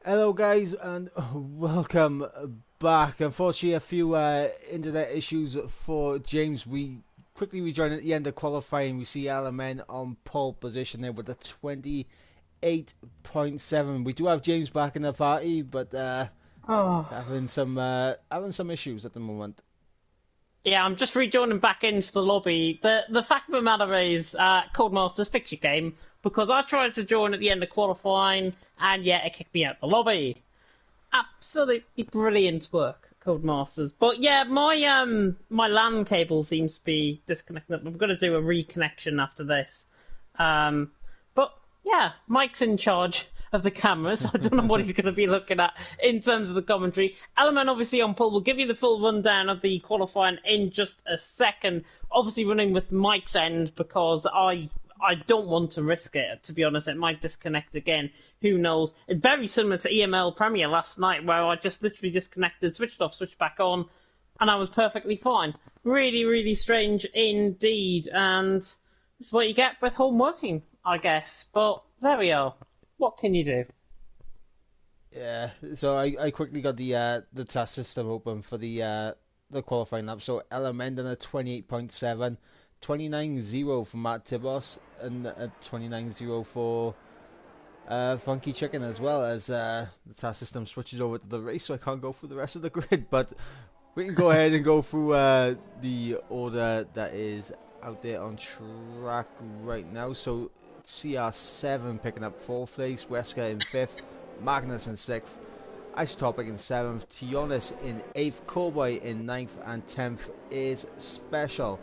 Hello guys and welcome back. Unfortunately a few internet issues for James. We quickly rejoined at the end of qualifying. We see LMN on pole position there with a 28.7. We do have James back in the party, but Oh, having some issues at the moment. yeah, I'm just rejoining back into the lobby. The fact of the matter is, Codemasters, fix your game, because I tried to join at the end of qualifying, and yeah, it kicked me out the lobby. Absolutely brilliant work, Codemasters. But yeah, my LAN cable seems to be disconnected. I'm going to do a reconnection after this. But yeah, Mike's in charge of the cameras. I don't know what he's going to be looking at in terms of the commentary. Element obviously on pole. We'll give you the full rundown of the qualifying in just a second. Obviously running with Mike's end because I don't want to risk it, to be honest. It might disconnect again. Who knows? It's very similar to EML Premier last night, where I just literally disconnected, switched off, switched back on, and I was perfectly fine. Really, really strange indeed. And this is what you get with home working, I guess. But there we are. What can you do? Yeah, so I quickly got the task system open for the qualifying lap. So LMN on a 28.7, 29.0 for Matt Tibos, and a 29.0 for Funky Chicken, as well as the task system switches over to the race, so I can't go through the rest of the grid. But we can go ahead and go through the order that is out there on track right now. So CR7 picking up 4th place, Wesker in 5th, Magnus in 6th, Isotopic in 7th, Tionis in 8th, Cowboy in 9th, and 10th is Special.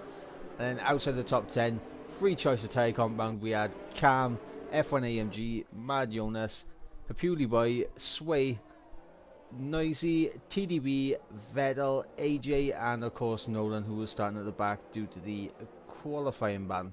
And then outside the top 10, free choice of tyre compound, we had Cam, F1 AMG, Mad Jonas, Hapuli Boy, Sway, Noisy, TDB, Vettel, AJ, and of course Nolan, who was starting at the back due to the qualifying ban.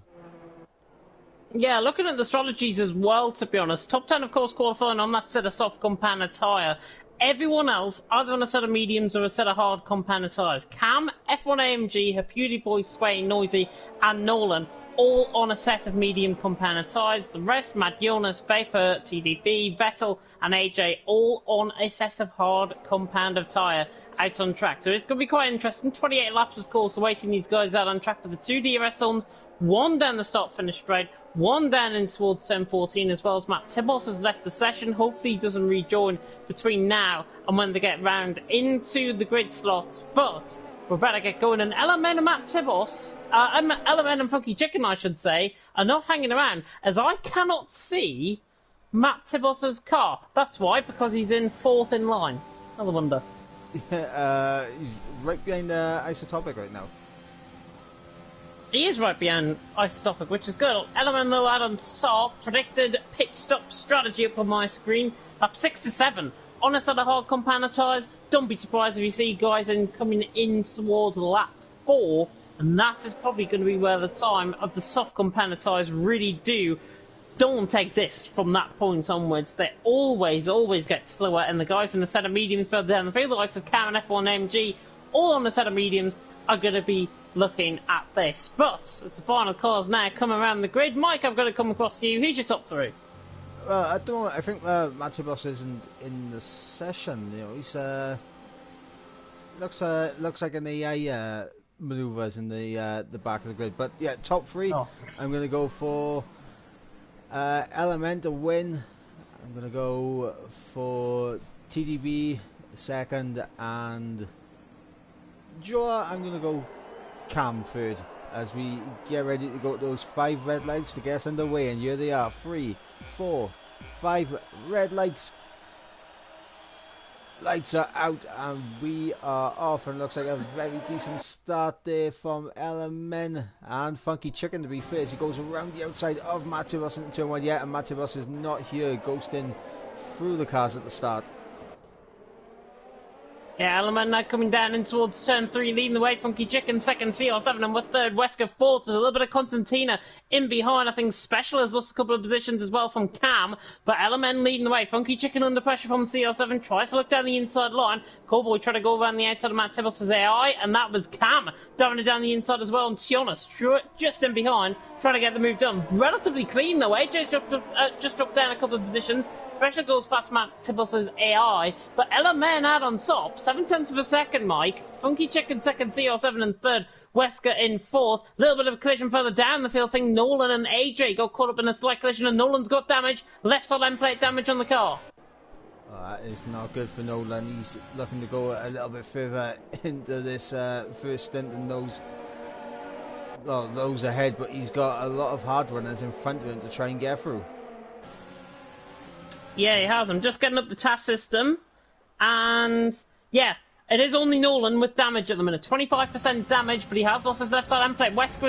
Yeah, looking at the strategies as well, to be honest. Top 10, of course, qualifying on that set of soft compound tyre. Everyone else, either on a set of mediums or a set of hard compound tyres. Cam, F1 AMG, Hapuli Boy, Sway, Noisy, and Nolan, all on a set of medium compound tyres. The rest, Matt Jonas, Vapor, TDB, Vettel, and AJ, all on a set of hard compound of tyre out on track. So it's going to be quite interesting. 28 laps, of course, awaiting these guys out on track for the two DRS zones. One down the start-finish straight, one down in towards 10-14, as well as Matt Tibos has left the session. Hopefully he doesn't rejoin between now and when they get round into the grid slots. But we're about to get going. And LMN and Matt Tibos, LMN and Funky Chicken, I should say, are not hanging around, as I cannot see Matt Tibos's car. That's why, because he's in 4th in line. Another wonder. He's right behind Isotopic right now. He is right behind Isotopic, which is good. Element though out on top. Predicted pit stop strategy up on my screen. Up 6 to 7. On a set of hard compound tyres. Don't be surprised if you see guys coming in towards lap 4. And that is probably going to be where the time of the soft compound tyres really don't exist from that point onwards. They always get slower. And the guys in the set of mediums further down the field, the likes of Cam and F1 MG, all on the set of mediums, are going to be looking at this. But as the final cars now come around the grid, Mike, I've got to come across to you. Who's your top 3? At the moment, I think Matibos isn't in the session. You know, he's looks like an AI maneuvers in the back of the grid. But yeah, top 3. Oh. I'm gonna go for Element to win. I'm gonna go for TDB second, and Joa, I'm gonna go Cam third, as we get ready to go to those 5 red lights to get us underway. And here they are, 3, 4, 5 red lights. Lights are out and we are off, and it looks like a very decent start there from LMN and Funky Chicken, to be fair, as he goes around the outside of Matibos into turn 1 yet, and Matibos is not here, ghosting through the cars at the start. Yeah, Element now coming down in towards turn 3, leading the way. Funky Chicken second, CR7, and with third, Wesker fourth. There's a little bit of Constantina in behind. I think Special has lost a couple of positions as well from Cam, but Element leading the way. Funky Chicken under pressure from CR7, tries to look down the inside line. Cowboy trying to go around the outside of Matt Tibbles' AI, and that was Cam diving it down the inside as well. And Tionas just in behind, trying to get the move done. Relatively clean though, AJ just dropped down a couple of positions. Special goes past Matt Tibbles' AI, but Element out on top. 7/10 of a second, Mike. Funky Chicken second, CR7 in third, Wesker in fourth. Little bit of a collision further down the field. I think Nolan and AJ got caught up in a slight collision, and Nolan's got damage. Left side end plate damage on the car. That is not good for Nolan. He's looking to go a little bit further into this first stint than those ahead, but he's got a lot of hard runners in front of him to try and get through. Yeah, he has. I'm just getting up the task system, and yeah, it is only Nolan with damage at the minute. 25% damage, but he has lost his left side end plate. Wesker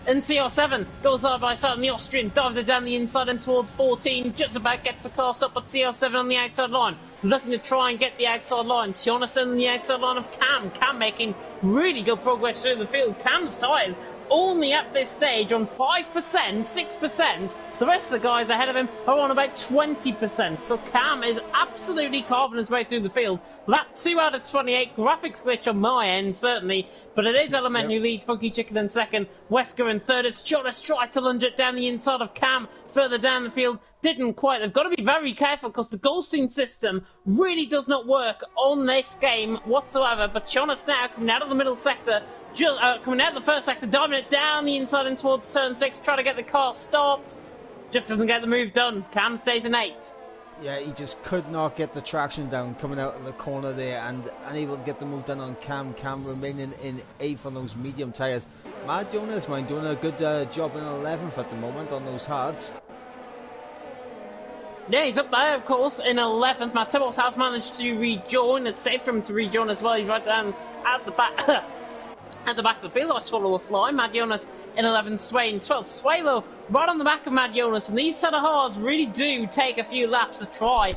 in CR7 goes side by side, and the Austrian dives it down the inside and towards 14. Just about gets the car stopped, but CR7 on the outside line, looking to try and get the outside line. Tionas on the outside line of Cam. Cam making really good progress through the field. Cam's tyres only at this stage on 5%, 6%. The rest of the guys ahead of him are on about 20%. So Cam is absolutely carving his way through the field. Lap 2 out of 28. Graphics glitch on my end, certainly. But it is Element who leads. Funky Chicken in second. Wesker in third. As Jonas tries to lunge it down the inside of Cam. Further down the field. Didn't quite. They've got to be very careful because the ghosting system really does not work on this game whatsoever. But Jonas now coming out of the middle sector. Coming out of the first sector, diving it down the inside and towards turn 6, trying to get the car stopped. Just doesn't get the move done. Cam stays in 8th. Yeah, he just could not get the traction down coming out of the corner there, and unable to get the move done on Cam. Cam remaining in 8th on those medium tyres. Matt Jonas, man, doing a good job in 11th at the moment on those hards. Yeah, he's up there, of course, in 11th. Matt Tibbles has managed to rejoin. It's safe for him to rejoin as well. He's right down at the back. At the back of the field, I swallow a fly. Mad Jonas in 11th, Sway in 12th. Sway, though, right on the back of Mad Jonas. And these set of hards really do take a few laps to try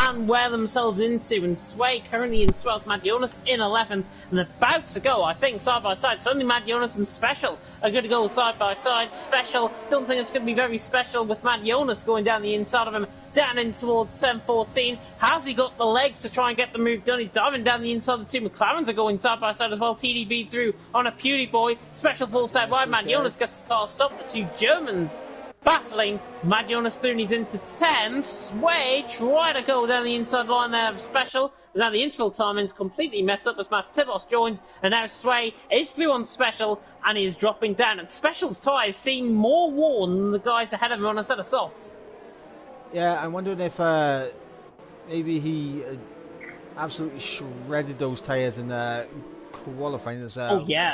and wear themselves into. And Sway currently in 12th, Mad Jonas in 11th. And about to go, I think, side by side. So only Mad Jonas and Special are going to go side by side. Special, don't think it's going to be very special with Mad Jonas going down the inside of him. Down in towards turn 14. Has he got the legs to try and get the move done? He's diving down the inside. The two McLarens are going side by side as well. TDB through on a Pewdie Boy. Special full step wide. Mad Jonas gets the car stopped. The two Germans battling. Mad Jonas through, he's into 10th. Sway try to go down the inside line there of Special. Now the interval timing's completely messed up as Matt Tibos joined. And now Sway is through on Special and he is dropping down. And Special's tyres seem more worn than the guys ahead of him on a set of softs. Yeah, I'm wondering if maybe he absolutely shredded those tyres in qualifying. There's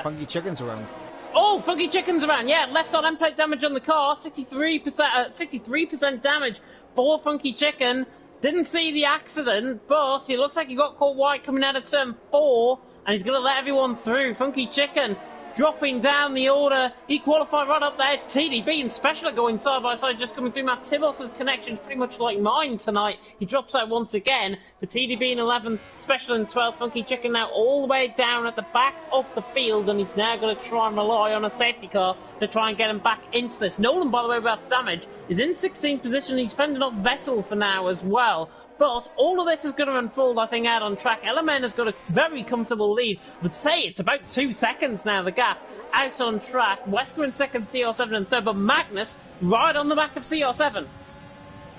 Funky Chickens around. Oh, Funky Chickens around, yeah. Left side end plate damage on the car. 63% damage for Funky Chicken. Didn't see the accident, but he looks like he got caught wide coming out of turn 4. And he's going to let everyone through. Funky Chicken dropping down the order. He qualified right up there. TDB and Special are going side by side, just coming through. Matt Tibos' connection is pretty much like mine tonight. He drops out once again. The TDB in 11th, Special in 12th. Funky Chicken now all the way down at the back of the field, and he's now going to try and rely on a safety car to try and get him back into this. Nolan, by the way, without damage, is in 16th position. He's fending off Vettel for now as well. But all of this is going to unfold, I think, out on track. Element has got a very comfortable lead. I would say it's about 2 seconds now, the gap, out on track. Wesker in second, CR7 in third, but Magnus right on the back of CR7.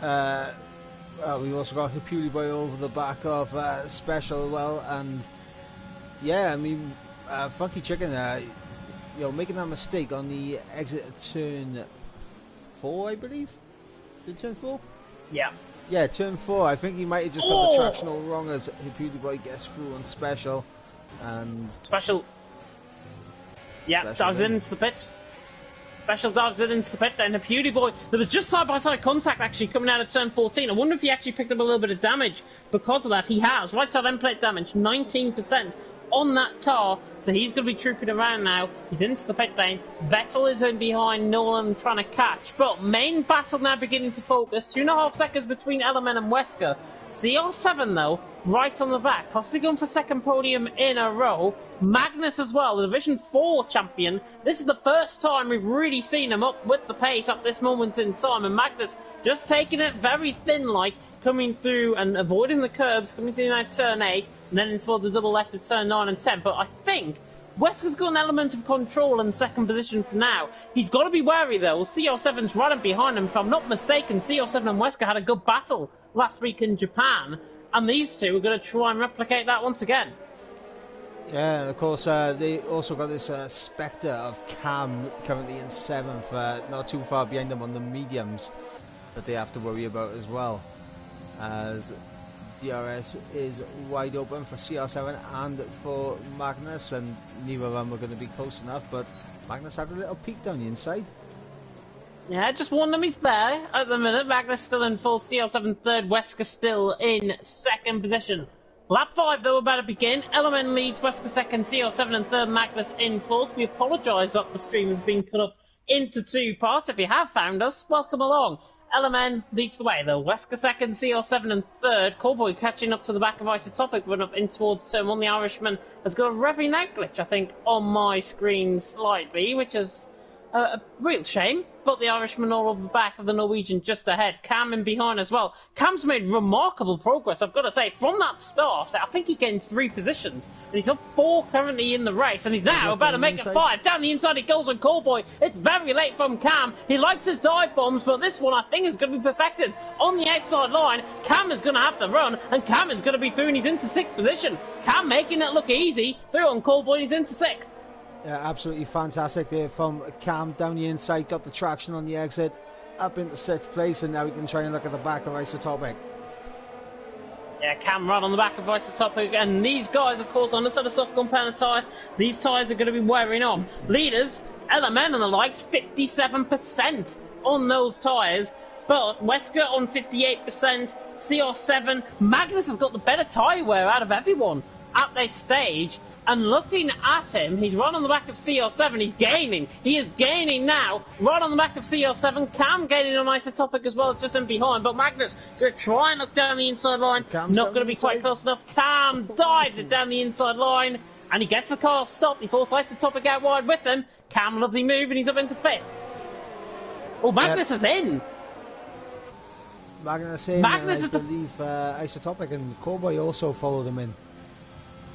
We've also got Hipuli Boy over the back of Special, well, and yeah, I mean, Funky Chicken, making that mistake on the exit of turn 4, I believe? Is it turn 4? Yeah. Yeah, turn 4. I think he might have just got the traction all wrong as Hipuli Boy gets through on Special. And Special. Yeah, dives into the pit. Special dives it into the pit, and Hipuli Boy. There was just side-by-side contact actually coming out of turn 14. I wonder if he actually picked up a little bit of damage because of that. He has. Right side end plate damage, 19%. on that car, so he's going to be trooping around now. He's into the pit lane. Vettel is in behind Nolan trying to catch, but main battle now beginning to focus. 2.5 seconds between Element and Wesker. CR7 though, right on the back, possibly going for second podium in a row. Magnus as well, the Division 4 champion. This is the first time we've really seen him up with the pace at this moment in time, and Magnus just taking it very thin like, coming through and avoiding the curbs, coming through now turn 8, and then into the double left at turn 9 and 10. But I think Wesker's got an element of control in second position for now. He's got to be wary though. CR7's running behind him. If I'm not mistaken, CR7 and Wesker had a good battle last week in Japan, and these two are going to try and replicate that once again. Yeah, and of course they also got this spectre of Cam currently in 7th, not too far behind them on the mediums that they have to worry about as well, as DRS is wide open for CR7 and for Magnus, and neither of them are going to be close enough, but Magnus had a little peek down the inside. Yeah, just warned him he's there at the minute. Magnus still in fourth, CR7 third, Wesker still in second position. Lap 5 though about to begin. Element leads, Wesker second, CR7 and third, Magnus in fourth. We apologise that the stream has been cut up into 2 parts. If you have found us, welcome along. Element leads the way though. Wesker second, CR7 and third. Cowboy catching up to the back of Isotopic, run up in towards turn 1. The Irishman has got a revving out glitch, I think, on my screen slightly, which is a real shame, but the Irishman all over the back of the Norwegian just ahead. Cam in behind as well. Cam's made remarkable progress, I've got to say. From that start, I think he gained 3 positions, and he's up 4 currently in the race, and he's now about to make it 5. Down the inside he goes on Callboy. It's very late from Cam. He likes his dive bombs, but this one I think is going to be perfected. On the outside line, Cam is going to have to run, and Cam is going to be through, and he's into 6th position. Cam making it look easy. Through on Callboy, he's into 6th. Yeah, absolutely fantastic there from Cam down the inside, got the traction on the exit, up into 6th place, and now we can try and look at the back of Isotopic. Yeah, Cam right on the back of Isotopic, and these guys, of course, on the set of soft compound tyre, these tyres are going to be wearing off. Leaders, Element and the likes, 57% on those tyres, but Wesker on 58%, CR7, Magnus has got the better tyre wear out of everyone at this stage. And looking at him, he's right on the back of CR7, he's gaining. He is gaining now, right on the back of CR7. Cam gaining on Isotopic as well, just in behind. But Magnus going to try and look down the inside line. Cam's not going to be quite close enough. Cam dives it down the inside line, and he gets the car stopped. He forces Isotopic out wide with him. Cam, lovely move, and he's up into 5th. Oh, Magnus is in. Magnus in, Magnus and I believe Isotopic and Cowboy also followed him in.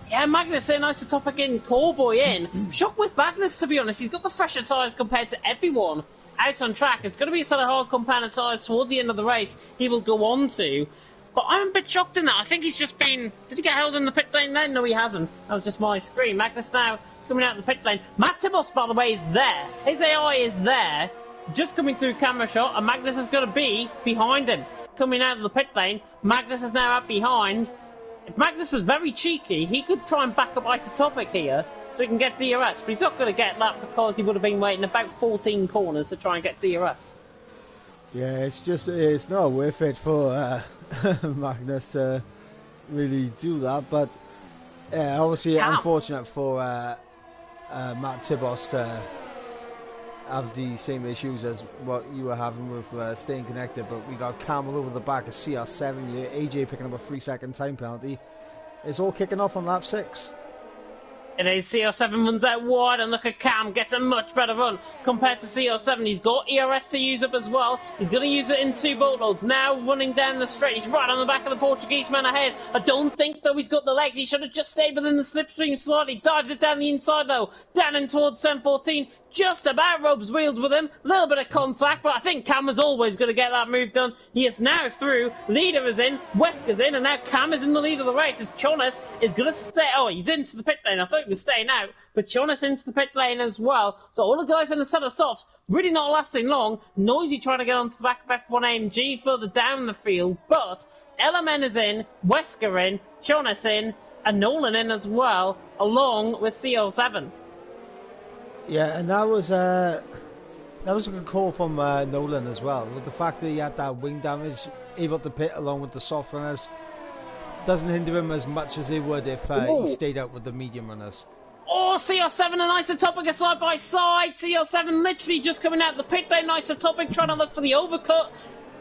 Yeah, Magnus in, Isotopic in, Callboy in. Shocked with Magnus, to be honest. He's got the fresher tyres compared to everyone out on track. It's going to be a set of hard compounded tyres towards the end of the race he will go on to. But I'm a bit shocked in that. I think he's just been... Did he get held in the pit lane then? No, he hasn't. That was just my screen. Magnus now coming out of the pit lane. Matt Tibos, by the way, is there. His AI is there, just coming through camera shot, and Magnus is going to be behind him. Coming out of the pit lane, Magnus is now out behind. If Magnus was very cheeky, he could try and back up Isotopic here so he can get DRS, but he's not going to get that because he would have been waiting about 14 corners to try and get DRS. Yeah, it's not worth it for Magnus to really do that, but obviously unfortunate for Matt Tibos to have the same issues as what you were having with staying connected, but we got Cam all over the back of CR7 here, AJ picking up a 3-second time penalty. It's all kicking off on lap 6. It is. CR7 runs out wide, and look at Cam, gets a much better run compared to CR7. He's got ERS to use up as well. He's going to use it in 2 boatloads. Now running down the straight. He's right on the back of the Portuguese man ahead. I don't think, though, he's got the legs. He should have just stayed within the slipstream slightly. Dives it down the inside, though. Down in towards 10-14. Just about rubs wheels with him. A little bit of contact, but I think Cam was always going to get that move done. He is now through. Leader is in. Wesker's in, and now Cam is in the lead of the race as Chonas is going to stay. Oh, he's into the pit lane. I thought he was staying out, but Chonas into the pit lane as well. So all the guys in the set of softs really not lasting long. Noisy trying to get onto the back of F1 AMG further down the field, but Element is in, Wesker in, Chonas in, and Nolan in as well, along with CL7. Yeah, and that was a good call from Nolan as well. With the fact that he had that wing damage, able to pit along with the soft runners, doesn't hinder him as much as it would if he Ooh. stayed out with the medium runners. Oh, CR7 and Isotopic are side by side. CR7 literally just coming out the pit lane. Isotopic trying to look for the overcut.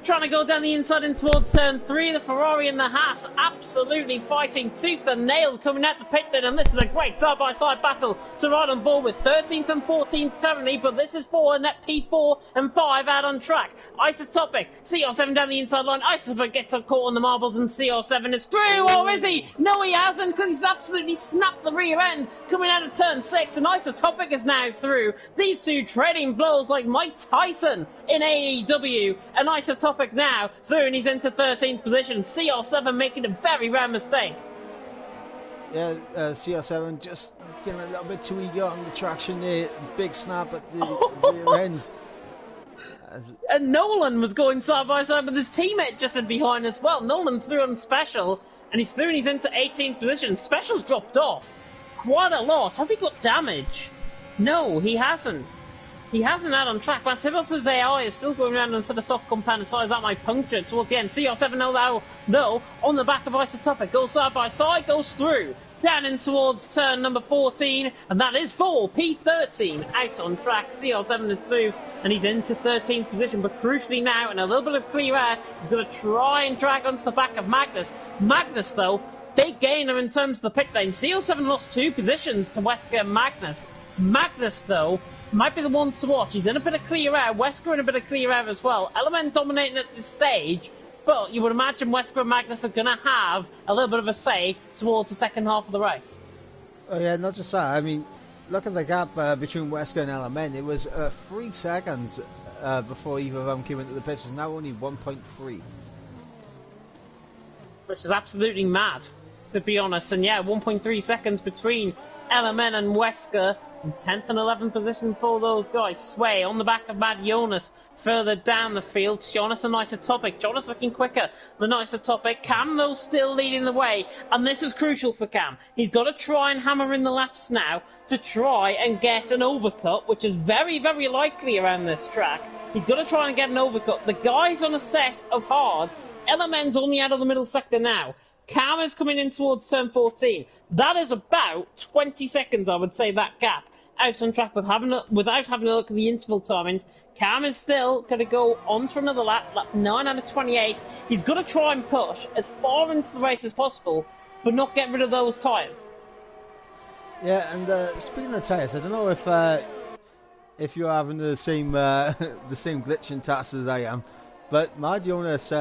Trying to go down the inside and towards turn 3. The Ferrari and the Haas absolutely fighting tooth and nail coming at the pit lane. And this is a great side-by-side battle to ride on board with 13th and 14th currently. But this is for a net P4 and 5 out on track. Isotopic, CR7 down the inside line. Isotopic gets caught on the marbles and CR7 is through. Or is he? No, he hasn't, because he's absolutely snapped the rear end coming out of turn 6. And Isotopic is now through. These two trading blows like Mike Tyson in AEW. And Isotopic now through, and he's into 13th position. CR7 making a very rare mistake. Yeah, CR7 just getting a little bit too eager on the traction there. Big snap at the rear end. And Nolan was going side by side with his teammate just in behind as well. Nolan threw on Special, and he's through and he's into 18th position. Special's dropped off quite a lot. Has he got damage? No, he hasn't. He hasn't out on track. Matibos' AI is still going around instead of soft compound tires. That might puncture towards the end. CR7 though, on the back of Isotopic. Goes side by side, goes through. Down in towards turn number 14. And that is for P13 out on track. CR7 is through and he's into 13th position. But crucially now, in a little bit of clear air, he's going to try and drag onto the back of Magnus. Magnus, though, big gainer in terms of the pit lane. CR7 lost 2 positions to Wesker and Magnus. Magnus, though, might be the one to watch. He's in a bit of clear air. Wesker in a bit of clear air as well. Element dominating at this stage, but you would imagine Wesker and Magnus are going to have a little bit of a say towards the second half of the race. Oh yeah, not just that. I mean, look at the gap between Wesker and Element. It was 3 seconds before either of them came into the pits. It's now only 1.3. Which is absolutely mad, to be honest. And yeah, 1.3 seconds between Element and Wesker. In 10th and 11th position for those guys. Sway on the back of Mad Jonas. Further down the field, Jonas and Isotopic. Jonas looking quicker than Isotopic. Cam, though, still leading the way. And this is crucial for Cam. He's got to try and hammer in the laps now to try and get an overcut, which is very, very likely around this track. He's got to try and get an overcut. The guy's on a set of hard. Element's only out of the middle sector now. Cam is coming in towards turn 14. That is about 20 seconds, I would say, that gap. Out on track without having a look at the interval timings. Cam is still going to go on for another lap 9 out of 28. He's got to try and push as far into the race as possible, but not get rid of those tyres. Yeah, and speaking of tyres, I don't know if you're having the same the same glitch in TAS as I am, but Mad Jonas,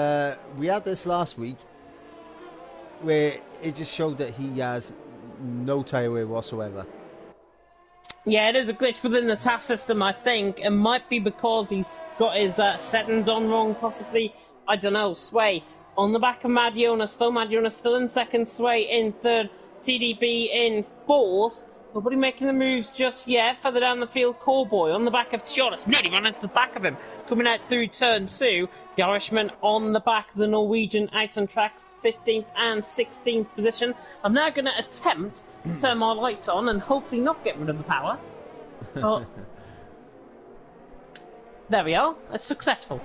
we had this last week where it just showed that he has no tyre wear whatsoever. Yeah, it is a glitch within the TAS system, I think. It might be because he's got his settings on wrong, possibly. I don't know. Sway on the back of Mad Jonas, though. Mad Jonas still in second, Sway in third, TDB in fourth. Nobody making the moves just yet. Further down the field, Cowboy on the back of Jonas. Nearly run into the back of him. Coming out through turn 2. The Irishman on the back of the Norwegian out on track. 15th and 16th position. I'm now going to attempt to turn my lights on and hopefully not get rid of the power. But there we are. It's successful.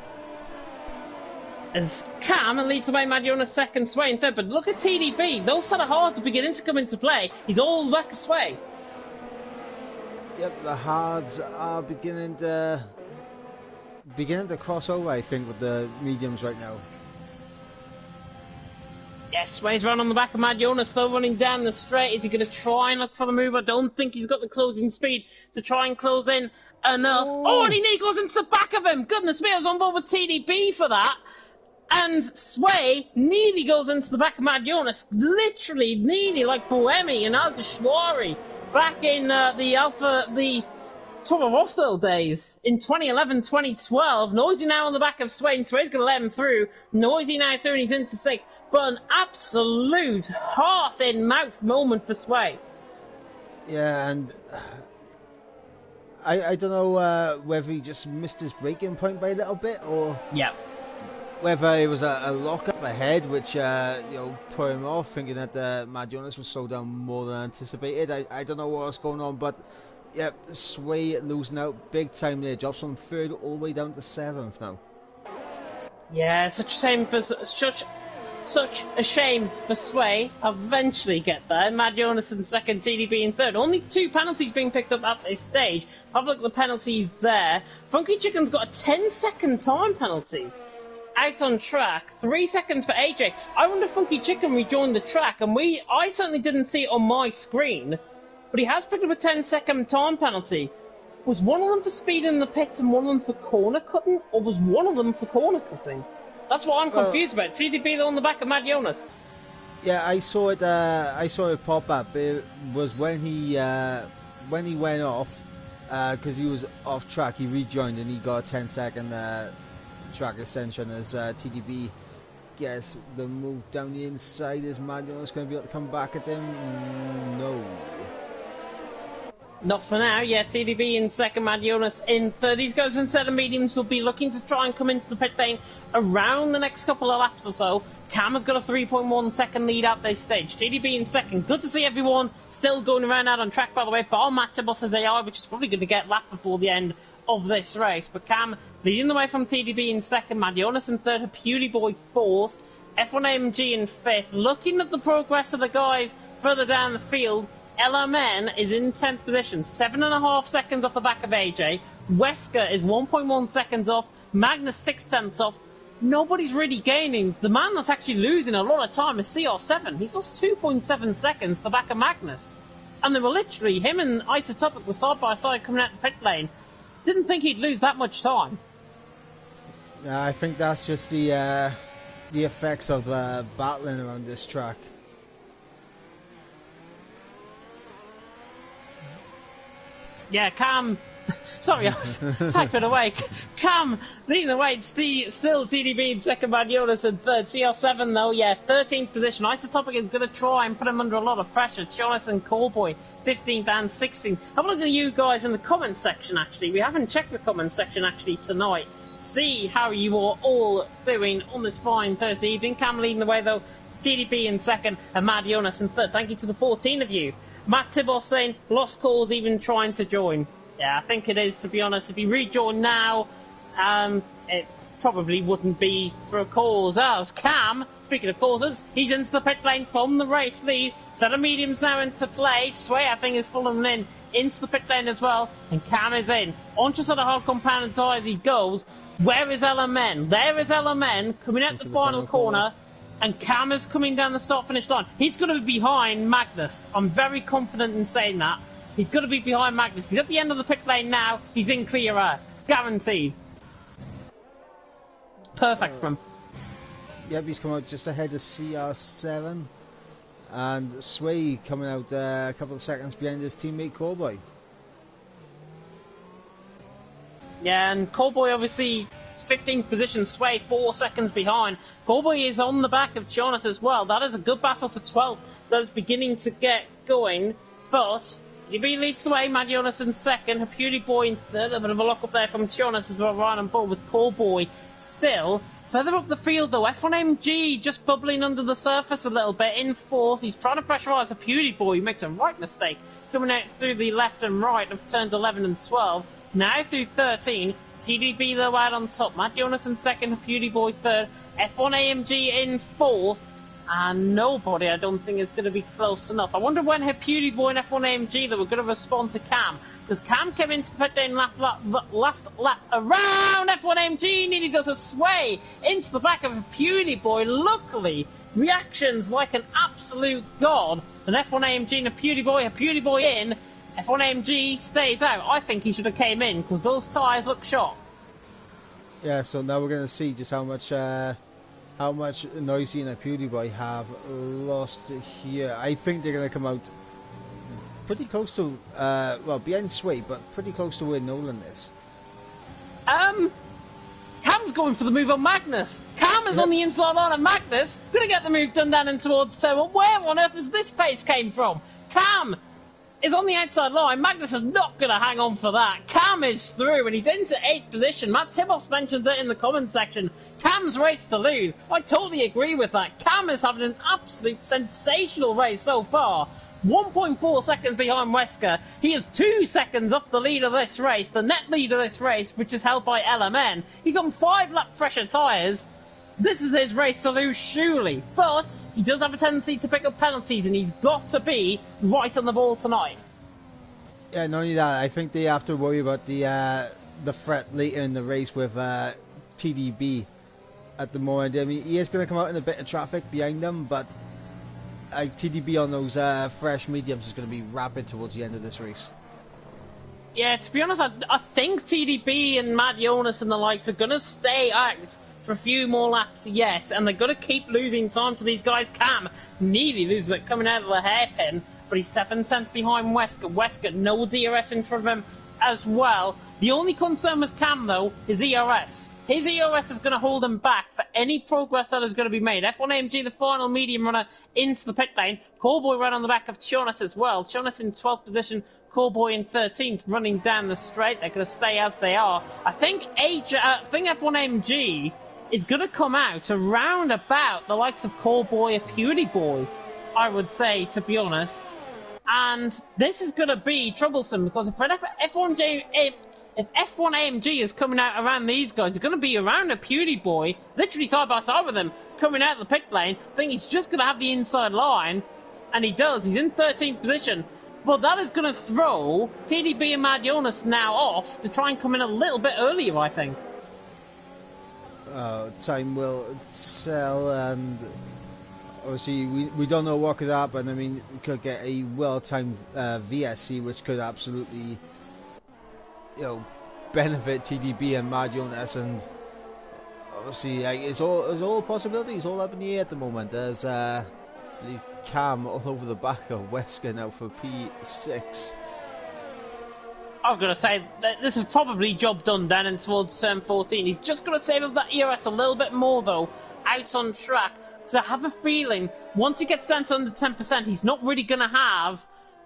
As Cam leads the way, Mad Jonas second, Sway in third. But look at TDB. Those set of hards are beginning to come into play. He's all the back of Sway. Yep, the hards are beginning to cross over, I think, with the mediums right now. Yes, Sway's run on the back of Mad Jonas, though, running down the straight. Is he going to try and look for the move? I don't think he's got the closing speed to try and close in enough. Oh, and he goes into the back of him. Goodness me, I was on board with TDB for that. And Sway nearly goes into the back of Mad Jonas. Literally, nearly like Boemi and Alguersuari back in the Toro Rosso days in 2011-2012. Noisy now on the back of Sway, and Sway's going to let him through. Noisy now through, and he's into sixth. But an absolute heart-in-mouth moment for Sway. Yeah, and I don't know whether he just missed his braking point by a little bit, or whether it was a lock-up ahead, which put him off, thinking that Mad Jonas would slow down more than anticipated. I don't know what was going on, but yeah, Sway losing out big time there. Drops from third all the way down to 7th now. Yeah, such a shame for Such a shame for Sway. Eventually get there. Mad Jonas in second, TDB in third. Only 2 penalties being picked up at this stage. Have a look at the penalties there. Funky Chicken's got a 10-second time penalty. Out on track, 3 seconds for AJ. I wonder if Funky Chicken rejoined the track, and I certainly didn't see it on my screen, but he has picked up a 10-second time penalty. Was one of them for speed in the pits and one of them for corner cutting, or was one of them for corner cutting? That's what I'm confused about. TDB on the back of Mad Jonas. Yeah, I saw it. I saw it pop up. It was when he went off because he was off track. He rejoined and he got a 10-second track ascension as TDB gets the move down the inside. Is Mad Jonas going to be able to come back at them? No. Not for now, yeah, TDB in second, Mad Jonas in third. These guys instead of mediums will be looking to try and come into the pit lane around the next couple of laps or so. Cam has got a 3.1 second lead at this stage. TDB in second. Good to see everyone still going around out on track, by the way, bar Matt Tibos as they are, which is probably going to get lapped before the end of this race. But Cam leading the way from TDB in second, Mad Jonas in third, Beauty Boy fourth, F1AMG in fifth. Looking at the progress of the guys further down the field, LMN is in 10th position, 7.5 seconds off the back of AJ. Wesker is 1.1 seconds off. Magnus 6/10 off. Nobody's really gaining. The man that's actually losing a lot of time is CR7. He's lost 2.7 seconds to the back of Magnus. And they were literally, him and Isotopic were side by side coming out the pit lane. Didn't think he'd lose that much time. I think that's just the effects of battling around this track. Yeah, Cam... Sorry, I was typing away. Cam leading the way, still TDB in second, Mad Jonas in third. CR7 though, yeah, 13th position. Isotopic is going to try and put him under a lot of pressure. Jonas and Callboy, 15th and 16th. Have a look at you guys in the comments section, actually. We haven't checked the comments section, actually, tonight. See how you are all doing on this fine Thursday evening. Cam leading the way, though. TDB in second and Mad Jonas in third. Thank you to the 14 of you. Matt Tibos saying, lost calls even trying to join. Yeah, I think it is, to be honest. If you rejoin now, it probably wouldn't be for a cause. As Cam, speaking of causes, he's into the pit lane from the race lead. Set of mediums now into play. Sway, I think, is falling into the pit lane as well. And Cam is in. Onto sort of hard compounded tie as he goes. Where is LMN? There is LMN coming out the final corner. And Cam is coming down the start-finish line. He's going to be behind Magnus. I'm very confident in saying that. He's going to be behind Magnus. He's at the end of the pit lane now. He's in clear air. Guaranteed. Perfect for him. Yep, he's come out just ahead of CR7. And Sway coming out a couple of seconds behind his teammate Callboy. Yeah, and Callboy obviously 15th position, Sway 4 seconds behind. Callboy is on the back of Jonas as well. That is a good battle for 12. That is beginning to get going. But TDB leads the way. Mad Jonas in second. Beauty Boy in third. A bit of a lock up there from Jonas as well. Right on board with Callboy still. Further up the field though, F1MG just bubbling under the surface a little bit in fourth. He's trying to pressurise a Beauty Boy. He makes a right mistake. Coming out through the left and right of turns 11 and 12. Now through 13. TDB though out on top. Mad Jonas in second. Beauty Boy third. F1AMG in fourth, and nobody, I don't think, is going to be close enough. I wonder when Beauty Boy and F1AMG that were going to respond to Cam, because Cam came into the pit lane last lap around F1AMG, nearly does a sway into the back of Beauty Boy. Luckily, reactions like an absolute god, and F1AMG and a Beauty Boy in, F1AMG stays out. I think he should have came in, because those tyres look shot. Yeah, so now we're going to see just how much Noisy and a Beauty Boy have lost here. I think they're going to come out pretty close to, well, behind Sway, but pretty close to where Nolan is. Cam's going for the move on Magnus. Cam is on the inside line of Magnus. Going to get the move done down and towards Sewell. Where on earth has this pace came from? Cam is on the outside line. Magnus is not going to hang on for that. Cam is through and he's into 8th position. Matt Tibos mentions it in the comment section. Cam's race to lose. I totally agree with that. Cam is having an absolute sensational race so far. 1.4 seconds behind Wesker. He is 2 seconds off the lead of this race, the net lead of this race, which is held by LMN. He's on 5 lap pressure tyres. This is his race to lose, surely. But he does have a tendency to pick up penalties, and he's got to be right on the ball tonight. Yeah, not only that, I think they have to worry about the threat later in the race with TDB at the moment. I mean, he is going to come out in a bit of traffic behind them, but TDB on those fresh mediums is going to be rapid towards the end of this race. Yeah, to be honest, I think TDB and Matt Jonas and the likes are going to stay out for a few more laps yet, and they're going to keep losing time to these guys. Cam nearly loses it coming out of the hairpin, but he's 7 tenths behind Wesker. Wesker, no DRS in front of him as well. The only concern with Cam, though, is ERS. His ERS is going to hold him back for any progress that is going to be made. F1AMG, the final medium runner, into the pit lane. Callboy right on the back of Jonas as well. Jonas in 12th position, Callboy in 13th, running down the straight. They're going to stay as they are. I think F1AMG is going to come out around about the likes of Callboy or Pewdie Boy, I would say, to be honest. And this is going to be troublesome, because if F1AMG is coming out around these guys, it's going to be around a Pewdie Boy, literally side by side with them, coming out of the pit lane. I think he's just going to have the inside line, and he does. He's in 13th position. But that is going to throw TDB and Mad Jonas now off to try and come in a little bit earlier, I think. Time will tell, and obviously we don't know what could happen. I mean, we could get a well-timed VSC, which could absolutely, benefit TDB and Mad Jonas, and obviously it's all possibilities, all up in the air at the moment. There's I believe Cam all over the back of Wesker now for P6. I'm going to say that this is probably job done down in towards turn 14. He's just going to save up that ERS a little bit more, though, out on track. So I have a feeling, once he gets down to under 10%, he's not really going to have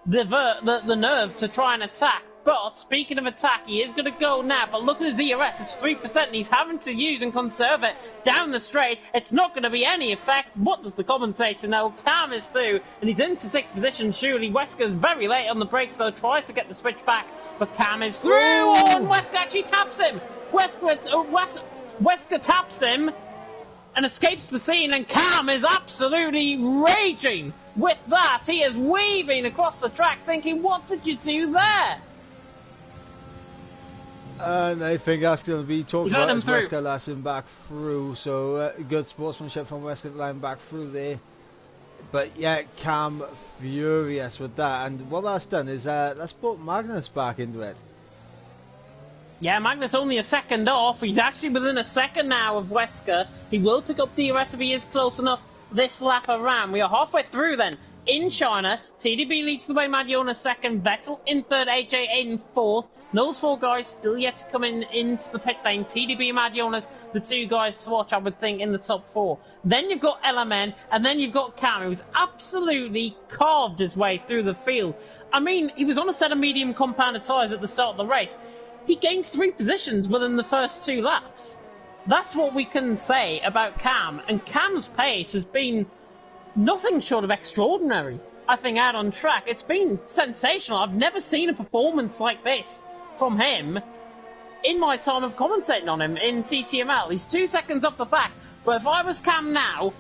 the nerve to try and attack. But, speaking of attack, he is going to go now. But look at his ERS, it's 3%, and he's having to use and conserve it down the straight. It's not going to be any effect. What does the commentator know? Cam is through, and he's into 6th position, surely. Wesker's very late on the brakes, though, tries to get the switch back. But Cam is through, and Wesker actually taps him. Wesker taps him and escapes the scene, and Cam is absolutely raging with that. He is weaving across the track thinking, what did you do there? And I think that's going to be talked about as Wesker lets him back through. So good sportsmanship from Wesker to let him back through there. But yeah, Cam furious with that, and what that's done is that's brought Magnus back into it. Yeah, Magnus only a second off. He's actually within a second now of Wesker. He will pick up DRS if he is close enough this lap around. We are halfway through then. In China, TDB leads the way, Mad Jonas second, Vettel in third, AJ in fourth. Those four guys still yet to come into the pit lane. TDB and Mad Jonas, the two guys to watch, I would think, in the top four. Then you've got LMN, and then you've got Cam, who's absolutely carved his way through the field. I mean, he was on a set of medium compounded tyres at the start of the race. He gained 3 positions within the first 2 laps. That's what we can say about Cam, and Cam's pace has been nothing short of extraordinary, I think, out on track. It's been sensational. I've never seen a performance like this from him in my time of commentating on him in TTML. He's 2 seconds off the back, but if I was Cam now,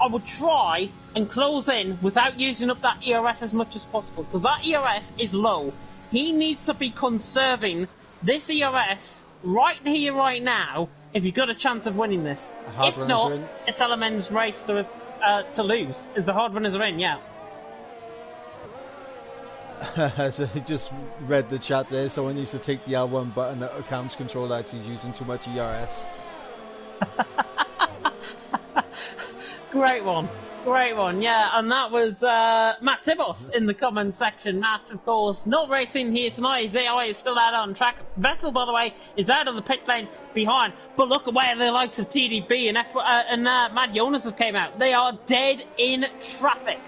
I would try and close in without using up that ERS as much as possible, because that ERS is low. He needs to be conserving this ERS right here, right now, if you've got a chance of winning this. If not, it's LMN's race to lose, as the hard runners are in, yeah. So I just read the chat there. Someone needs to take the L1 button out of Cam's controller, actually he's using too much ERS. Great one. Great one, yeah, and that was Matt Tibos in the comments section. Matt, of course, not racing here tonight. His AI is still out on track. Vettel, by the way, is out of the pit lane behind. But look at where the likes of TDB and Mad Jonas have came out. They are dead in traffic,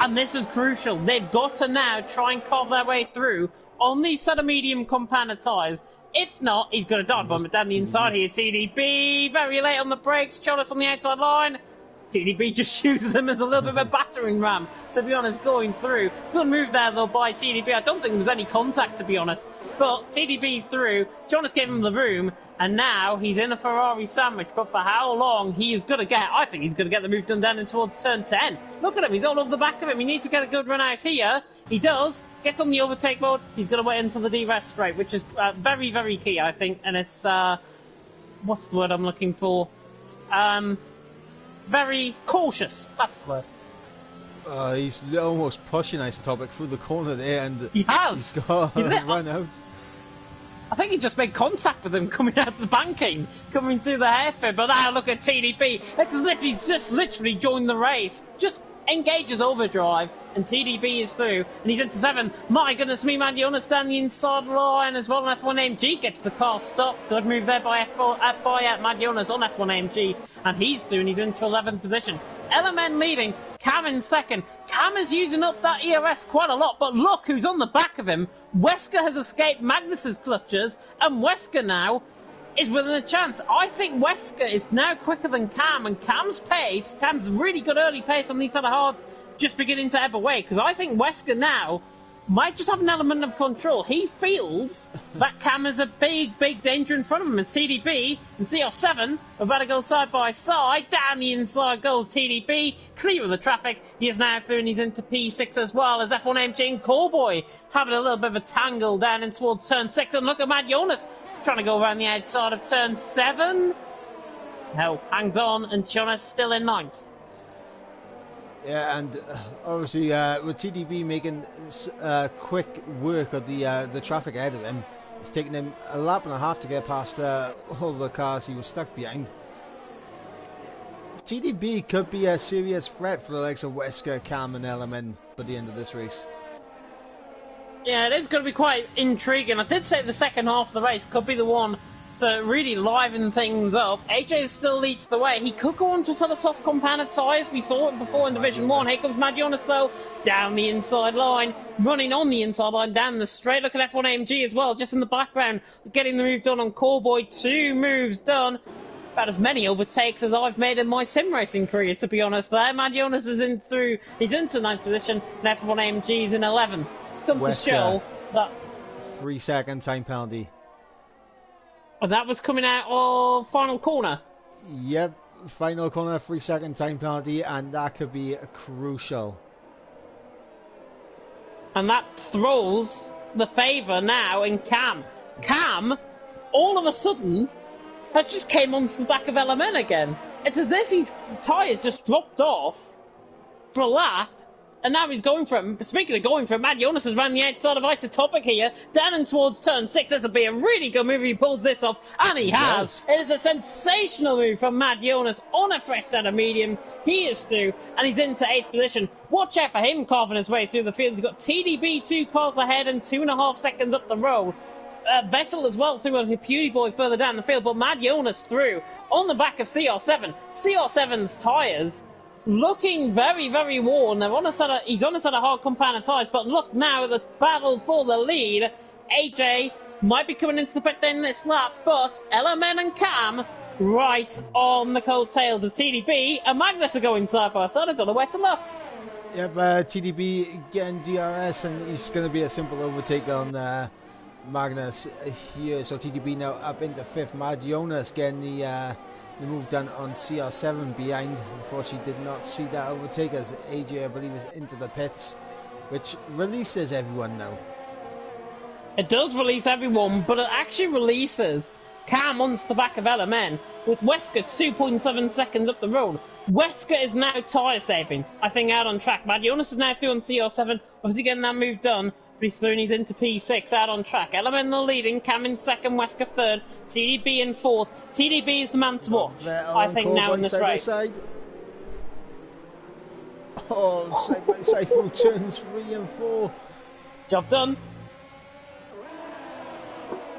and this is crucial. They've got to now try and carve their way through on these set of medium compounded tyres. If not, he's got a dive bomb down the inside here. TDB, very late on the brakes. Jonas on the outside line. TDB just uses him as a little bit of a battering ram, to be honest, going through. Good move there, though, by TDB. I don't think there was any contact, to be honest. But TDB through. Jonas gave him the room, And now he's in a Ferrari sandwich, but for how long he is going to get? I think he's going to get the move done down in towards turn 10. Look at him, he's all over the back of him. He needs to get a good run out here. He does. Gets on the overtake mode. He's going to wait until the DRS straight, which is very, very key, I think. And it's, what's the word I'm looking for? Very cautious. That's the word. He's almost pushing Isotopic through the corner there, and he has. He's got run out. I think he just made contact with him coming out of the banking, coming through the hairpin. But now look at TDB. It's as if he's just literally joined the race. Just engages overdrive, and TDB is through, and he's into 7. My goodness me, man, Jonas down the inside line as well. And F1AMG gets the car stopped. Good move there by Mad Jonas on F1AMG, and he's through, and he's into 11th position. LMN leading, Cam in 2nd. Cam is using up that ERS quite a lot, but look who's on the back of him. Wesker has escaped Magnus's clutches, and Wesker now is within a chance. I think Wesker is now quicker than Cam, and Cam's really good early pace on these side of hards, just beginning to ebb away, because I think Wesker now might just have an element of control. He feels that Cam is a big, big danger in front of him as TDB and CR7 are about to go side by side. Down the inside goes TDB, clear of the traffic. He is now through and he's into P6 as well as F1AMG and Callboy having a little bit of a tangle down in towards turn 6. And look at Mad Jonas trying to go around the outside of turn 7. No, hangs on, and Jonas still in 9th. Yeah, and obviously with TDB making quick work of the traffic ahead of him, it's taken him a lap and a half to get past all the cars he was stuck behind. TDB could be a serious threat for the likes of Wesker, Cam and LMN by the end of this race. Yeah, it is going to be quite intriguing. I did say the second half of the race could be the one to really liven things up. AJ still leads the way. He could go on to sort of soft compounded tyres. We saw it before in Division 1. Here comes Mad Jonas though, down the inside line, running on the inside line, down the straight. Look at F1AMG as well, just in the background, getting the move done on Callboy. 2 moves done. About as many overtakes as I've made in my sim racing career, to be honest there. Mad Jonas is he's into 9th position, and F1AMG is in 11th. Comes Wesker, to show that 3-second time penalty. And that was coming out of final corner. Yep, final corner, 3-second time penalty, and that could be crucial. And that throws the favour now in Cam. Cam, all of a sudden, has just came onto the back of LMN again. It's as if his tyres just dropped off for a lap, and now he's going for it. Speaking of going for it, Mad Jonas has ran the outside of Isotopic here, down and towards turn 6. This will be a really good move if he pulls this off, and he has. It is a sensational move from Mad Jonas on a fresh set of mediums. He is through, and he's into 8th position. Watch out for him carving his way through the field. He's got TDB 2 cars ahead and 2.5 seconds up the road. Vettel as well through a Beauty Boy further down the field, but Mad Jonas through on the back of CR7. CR7's tyres looking very, very worn. He's on a set of hard compounded tyres, but look now at the battle for the lead. AJ might be coming into the pit in this lap, but LMN and Cam right on the coattails as TDB and Magnus are going side by side. I don't know where to look. Yep, TDB getting DRS, and he's going to be a simple overtake on Magnus here. So TDB now up into 5th. Mad Jonas getting the move done on CR7 behind. Unfortunately did not see that overtake as AJ, I believe, is into the pits, which releases everyone now. It does release everyone, but it actually releases Cam onto the back of LMN with Wesker 2.7 seconds up the road. Wesker is now tyre saving, I think, out on track. Mad Jonas is now through on CR7, obviously getting that move done. He's through and he's into P6 out on track. LMN the leading, Cam in 2nd, Wesker 3rd, TDB in 4th. TDB is the man to watch, I think, now in this race. Side. Oh, side by side through turns 3 and 4. Job done.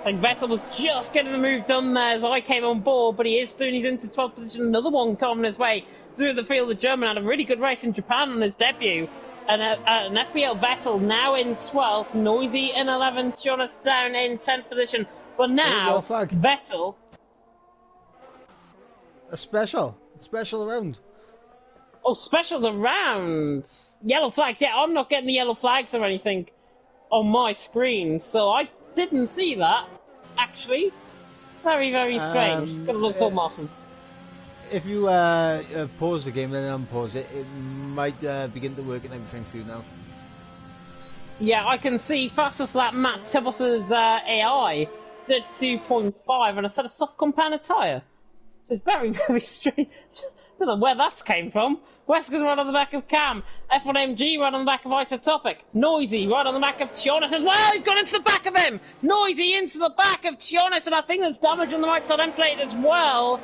I think Vettel was just getting the move done there as I came on board, but he is through and he's into 12th position. Another one coming his way through the field. The German had a really good race in Japan on his debut. And an FBL Vettel now in 12th, Noisy in 11th, Jonas down in 10th position. But now, Vettel... A special round. Oh, specials around! Yellow flags, yeah, I'm not getting the yellow flags or anything on my screen, so I didn't see that, actually. Very, very strange. Um, Gotta love Codemasters. if you pause the game and then unpause it, it might begin to work and everything for you now. Yeah, I can see fastest lap Matt Tibos's AI 32.5 and a set of soft compound tyre. It's very, very strange. Don't know where that came from. Wesker's right on the back of Cam. F1MG right on the back of Isotopic. Noisy right on the back of Tionis as well. He's gone into the back of him. Noisy into the back of Tionis, and I think there's damage on the right side end plate as well.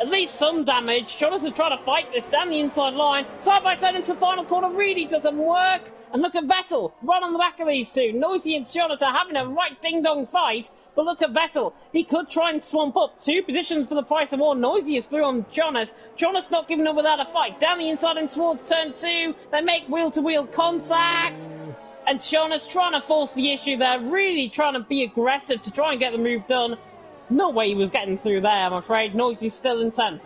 At least some damage. Tionis is trying to fight this down the inside line. Side by side into the final corner really doesn't work. And look at Vettel right on the back of these two. Noisy and Tionis are having a right ding-dong fight. But look at Vettel. He could try and swamp up 2 positions for the price of 1. Noisy is through on Jonas. Jonas not giving up without a fight. Down the inside and towards turn 2. They make wheel-to-wheel contact. And Jonas trying to force the issue there. Really trying to be aggressive to try and get the move done. No way he was getting through there, I'm afraid. Noisy's still in 10th.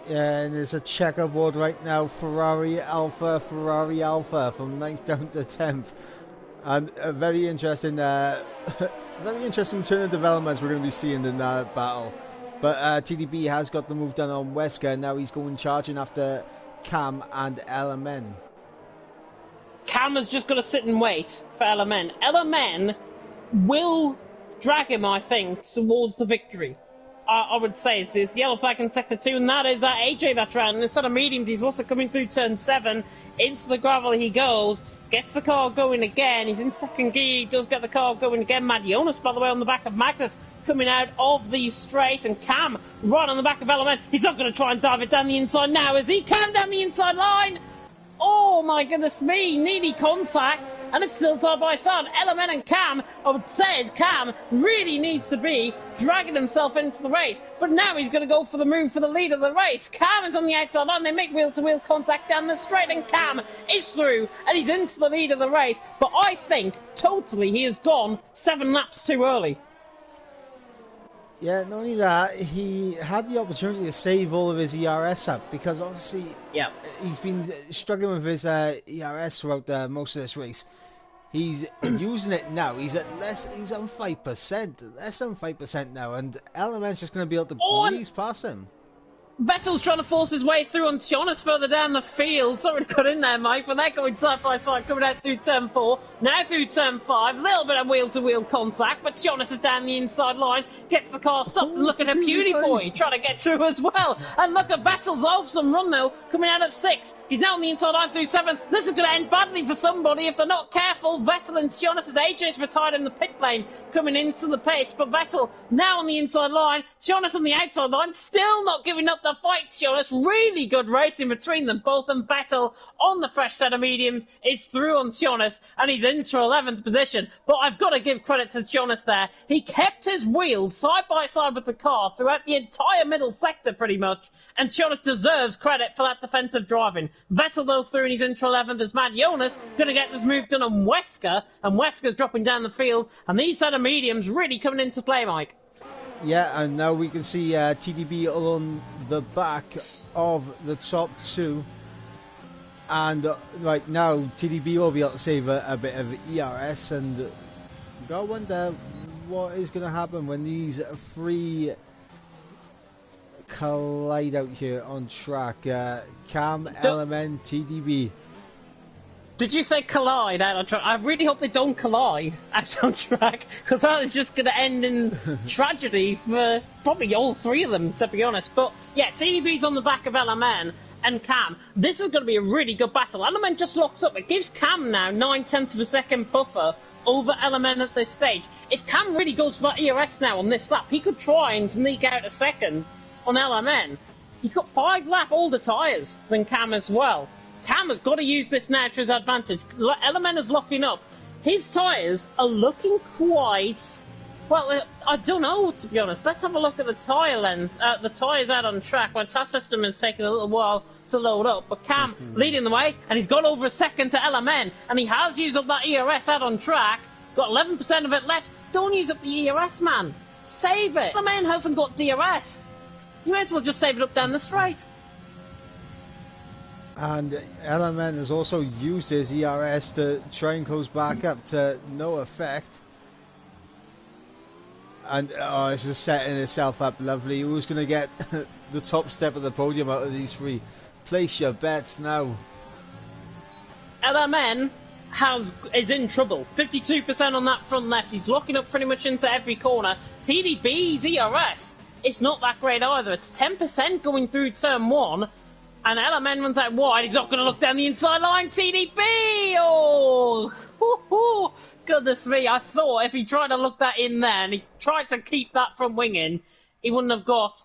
Yeah, and there's a checkerboard right now. Ferrari Alpha from 9th down to 10th. And a very interesting turn of developments we're going to be seeing in that battle. But TDB has got the move done on Wesker. Now he's going charging after Cam and LMN. Cam has just got to sit and wait for LMN. LMN will drag him, I think, towards the victory. I would say it's this yellow flag in sector 2, and that is AJ that round. And instead of mediums, he's also coming through turn 7. Into the gravel he goes. Gets the car going again. He's in second gear. He does get the car going again. Jonas, by the way, on the back of Magnus, coming out of the straight. And Cam right on the back of Element. He's not going to try and dive it down the inside now, is he? Cam down the inside line. Oh, my goodness me. Needy contact. And it's still side by side. Element and Cam, I would say Cam really needs to be dragging himself into the race. But now he's going to go for the move for the lead of the race. Cam is on the outside line. They make wheel-to-wheel contact down the straight. And Cam is through. And he's into the lead of the race. But I think, totally, he has gone 7 laps too early. Yeah, not only that, he had the opportunity to save all of his ERS up because obviously he's been struggling with his ERS throughout most of this race. He's using it now. He's on 5%, less than 5% now, and Element's just going to be able to breeze past him. Vettel's trying to force his way through on Tionis further down the field. Sorry to cut in there, Mike, but they're going side by side, coming out through turn 4, now through turn 5. A little bit of wheel-to-wheel contact, but Tionis is down the inside line, gets the car stopped, and look at a Beauty Boy trying to get through as well. And look at Vettel's awesome run, though, coming out of 6. He's now on the inside line through 7. This is going to end badly for somebody if they're not careful. Vettel and Tionis, as AJ's retired in the pit lane, coming into the pit, but Vettel now on the inside line, Tionis on the outside line, still not giving up the fight. Tionis, really good racing between them both, and Vettel on the fresh set of mediums is through on Tionis, and he's into 11th position. But I've got to give credit to Tionis there. He kept his wheels side by side with the car throughout the entire middle sector pretty much, and Tionis deserves credit for that defensive driving. Vettel though through and he's into 11th as Jonas going to get this move done on Wesker, and Wesker's dropping down the field, and these set of mediums really coming into play, Mike. Yeah, and now we can see TDB on the back of the top 2. And right now, TDB will be able to save a bit of ERS. And you gotta wonder what is going to happen when these 3 collide out here on track. Cam, Element, TDB. Did you say collide out on track? I really hope they don't collide out on track, because that is just going to end in tragedy for probably all 3 of them, to be honest. But yeah, TDB's on the back of LMN and Cam. This is going to be a really good battle. LMN just locks up. It gives Cam now 9/10 of a second buffer over LMN at this stage. If Cam really goes for that ERS now on this lap, he could try and sneak out a second on LMN. He's got 5 lap older tyres than Cam as well. Cam has got to use this now to his advantage. Element is locking up. His tyres are looking quite... Well, I don't know, to be honest. Let's have a look at the tyre then. The tyres out on track. My task system is taking a little while to load up. But Cam leading the way, and he's got over a second to LMN. And he has used up that ERS out on track. Got 11% of it left. Don't use up the ERS, man. Save it. LMN hasn't got DRS. You might as well just save it up down the straight. And Element has also used his ERS to try and close back up to no effect. And it's just setting itself up lovely. Who's going to get the top step of the podium out of these three? Place your bets now. LMN is in trouble. 52% on that front left. He's locking up pretty much into every corner. TDB's ERS, it's not that great either. It's 10% going through turn one. And LMN runs out wide. He's not going to look down the inside line. TDB! Oh! Goodness me. I thought if he tried to look that in there and he tried to keep that front wing in, he wouldn't have got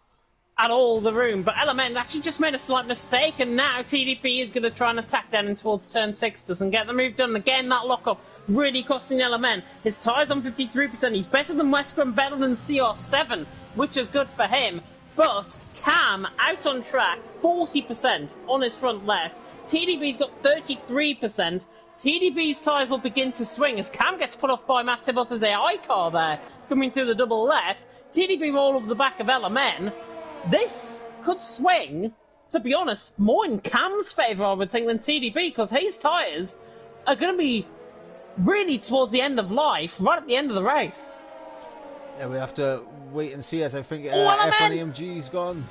at all the room. But LMN actually just made a slight mistake, and now TDP is going to try and attack down towards turn 6. Doesn't get the move done. Again, that lock-up really costing LMN. His tie's on 53%. He's better than Westgrim, better than CR7, which is good for him. But Cam, out on track, 40% on his front left. TDB's got 33%. TDB's tyres will begin to swing as Cam gets put off by Matt Tibbot's AI car there, coming through the double left. TDB roll over the back of LMN. This could swing, to be honest, more in Cam's favour, I would think, than TDB, because his tyres are going to be really towards the end of life, right at the end of the race. Yeah, we have to wait and see, as I think F1 AMG's gone.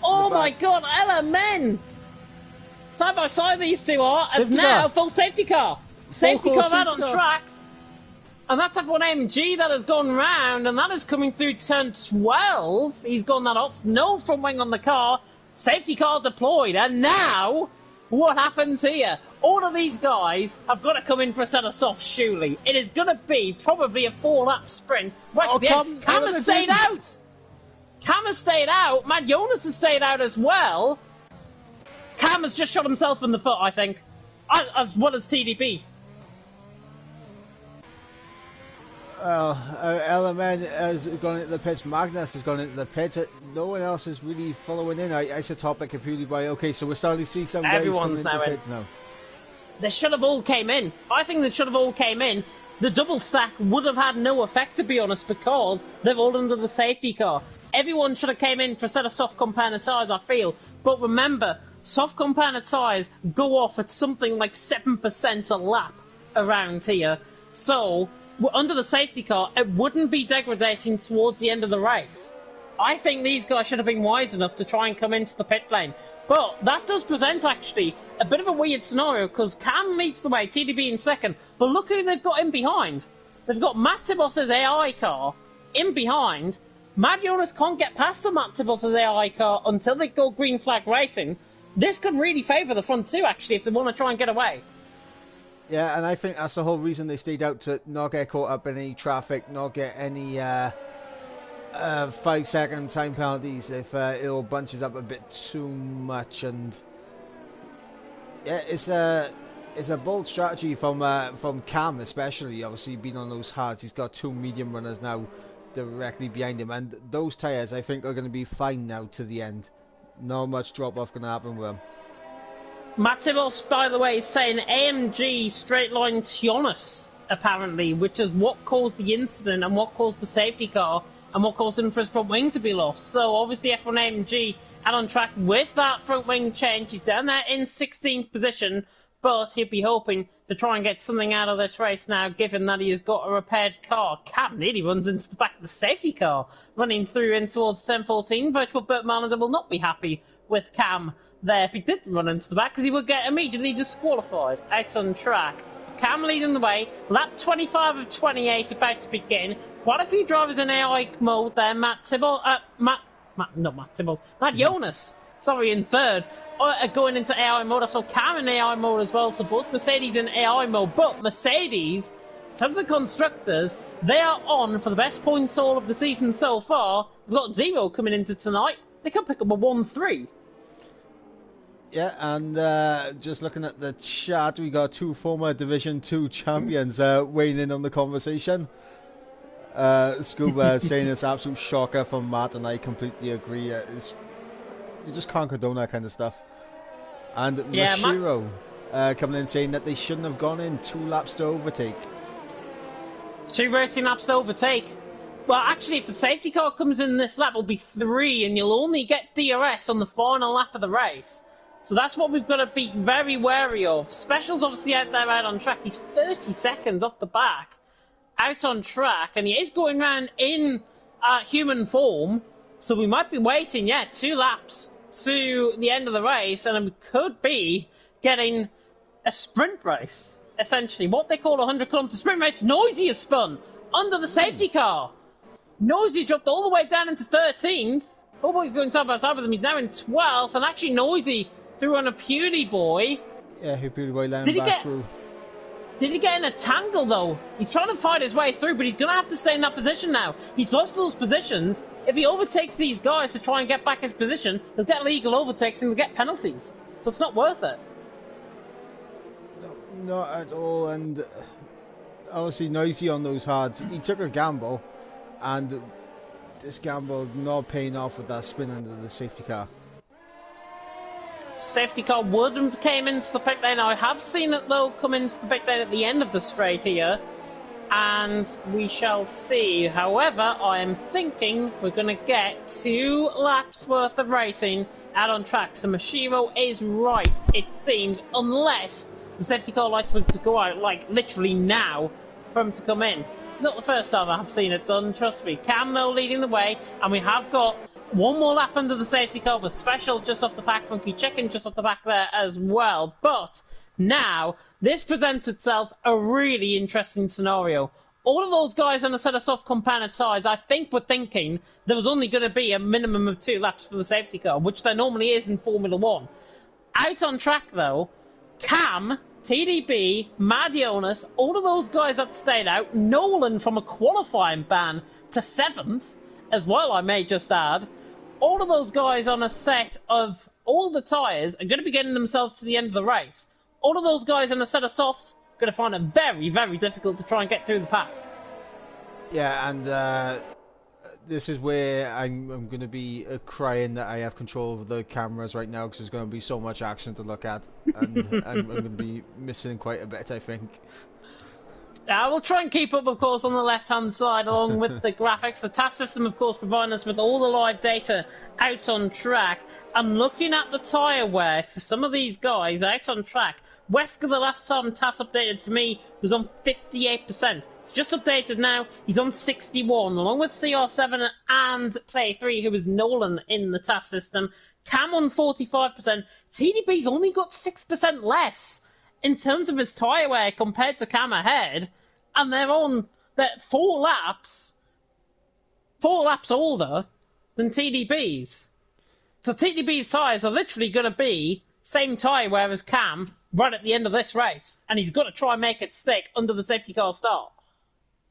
Oh my god, LMN! Side by side these two are, as now full safety car. Safety car out on track. And that's F1 AMG that has gone round, and that is coming through turn 12. He's gone that off. No front wing on the car. Safety car deployed. And now, what happens here? All of these guys have got to come in for a set of softs, surely. It is going to be probably a 4-lap sprint. Right to the end. Cam has stayed out. Cam has stayed out. Matt Jonas has stayed out as well. Cam has just shot himself in the foot, I think. As well as TDP. Well, LMN has gone into the pits. Magnus has gone into the pits. No one else is really following in. Isotopic and PewDiePie. Okay, so we're starting to see some guys coming into the pits now. They should have all came in. I think they should have all came in. The double stack would have had no effect, to be honest, because they're all under the safety car. Everyone should have came in for a set of soft compounded tyres, I feel. But remember, soft compounded tyres go off at something like 7% a lap around here. So, under the safety car, it wouldn't be degrading towards the end of the race. I think these guys should have been wise enough to try and come into the pit lane. But that does present, actually, a bit of a weird scenario, because Cam leads the way, TDB in second, but look who they've got in behind. They've got Matt Tibbot's AI car in behind. Matt Jonas can't get past the Matt Tibbot's AI car until they go green flag racing. This could really favour the front two, actually, if they want to try and get away. Yeah, and I think that's the whole reason they stayed out, to not get caught up in any traffic, not get any 5-second time penalties if it all bunches up a bit too much. And yeah, it's a bold strategy from Cam, especially. Obviously, being on those hards, he's got 2 medium runners now directly behind him, and those tyres I think are going to be fine now to the end. Not much drop off going to happen with them. Matt Tibbot, by the way, is saying AMG straight line Tionus, apparently, which is what caused the incident and what caused the safety car and what caused him for his front wing to be lost. So obviously F1 AMG out on track with that front wing change. He's down there in 16th position, but he'll be hoping to try and get something out of this race now, given that he has got a repaired car. Cam nearly runs into the back of the safety car, running through in towards 10-14. Virtual Burt Manager will not be happy with Cam there if he did run into the back, because he would get immediately disqualified out on track. Cam leading the way, lap 25 of 28 about to begin. Quite a few drivers in AI mode there. Matt Jonas, sorry, in third, going into AI mode. I saw Cam in AI mode as well, so both Mercedes in AI mode. But Mercedes, in terms of constructors, they are on for the best points all of the season so far. We've got 0 coming into tonight. They could pick up a 1-3. Yeah, and just looking at the chat, we got 2 former Division 2 champions weighing in on the conversation. Scuba saying it's absolute shocker from Matt, and I completely agree. You just can't condone that kind of stuff. And yeah, Mashiro coming in saying that they shouldn't have gone in 2 laps to overtake. 2 racing laps to overtake. Well, actually, if the safety car comes in this lap, it'll be 3, and you'll only get DRS on the final lap of the race. So that's what we've got to be very wary of. Special's obviously out there out on track. He's 30 seconds off the back, out on track, and he is going round in human form, so we might be waiting, 2 laps to the end of the race, and we could be getting a sprint race, essentially. What they call a 100-kilometer sprint race. Noisy has spun under the safety car. Noisy dropped all the way down into 13th. Boy's going top outside with him. He's now in 12th, and actually Noisy threw on a Pewdie Boy. Yeah, Pewdie Boy landed back through. Did he get in a tangle, though? He's trying to fight his way through, but he's going to have to stay in that position now. He's lost those positions. If he overtakes these guys to try and get back his position, he'll get legal overtakes and he'll get penalties. So it's not worth it. No, not at all. And obviously Noisy on those hards. He took a gamble, and this gamble not paying off with that spin under the safety car. Safety car would have came into the pit lane. I have seen it, though, come into the pit lane at the end of the straight here. And we shall see. However, I am thinking we're going to get 2 laps worth of racing out on track. So Mashiro is right, it seems, unless the safety car lights were to go out, like, literally now, for him to come in. Not the first time I have seen it done, trust me. Cam, though, leading the way, and we have got 1 more lap under the safety car with Special just off the back, Funky Chicken just off the back there as well. But now, this presents itself a really interesting scenario. All of those guys on a set of soft compounded tyres, I think were thinking there was only going to be a minimum of 2 laps for the safety car, which there normally is in Formula 1. Out on track, though, Cam, TDB, Mad Jonas, all of those guys that stayed out, Nolan from a qualifying ban to 7th, as well, I may just add. All of those guys on a set of all the tyres are going to be getting themselves to the end of the race. All of those guys on a set of softs are going to find it very, very difficult to try and get through the pack. Yeah, and this is where I'm going to be crying that I have control over the cameras right now, because there's going to be so much action to look at, and I'm going to be missing quite a bit, I think. We'll try and keep up, of course, on the left-hand side, along with the graphics. The task system, of course, providing us with all the live data out on track. And looking at the tyre wear for some of these guys out on track, Wesker, the last time TAS updated for me, was on 58%. It's just updated now. He's on 61, along with CR7 and Play 3, who is Nolan in the TAS system. Cam on 45%. TDB's only got 6% less in terms of his tyre wear compared to Cam ahead, and they're on 4 laps older than TDB's. So TDB's tyres are literally going to be same tyre wear as Cam right at the end of this race, and he's got to try and make it stick under the safety car start.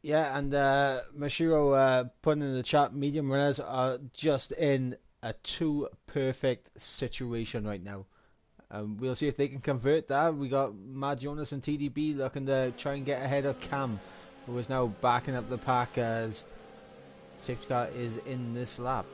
Yeah, and Mashiro put in the chat, medium runners are just in a 2 perfect situation right now. We'll see if they can convert that. We got Mad Jonas and TDB looking to try and get ahead of Cam, who is now backing up the pack as safety car is in this lap.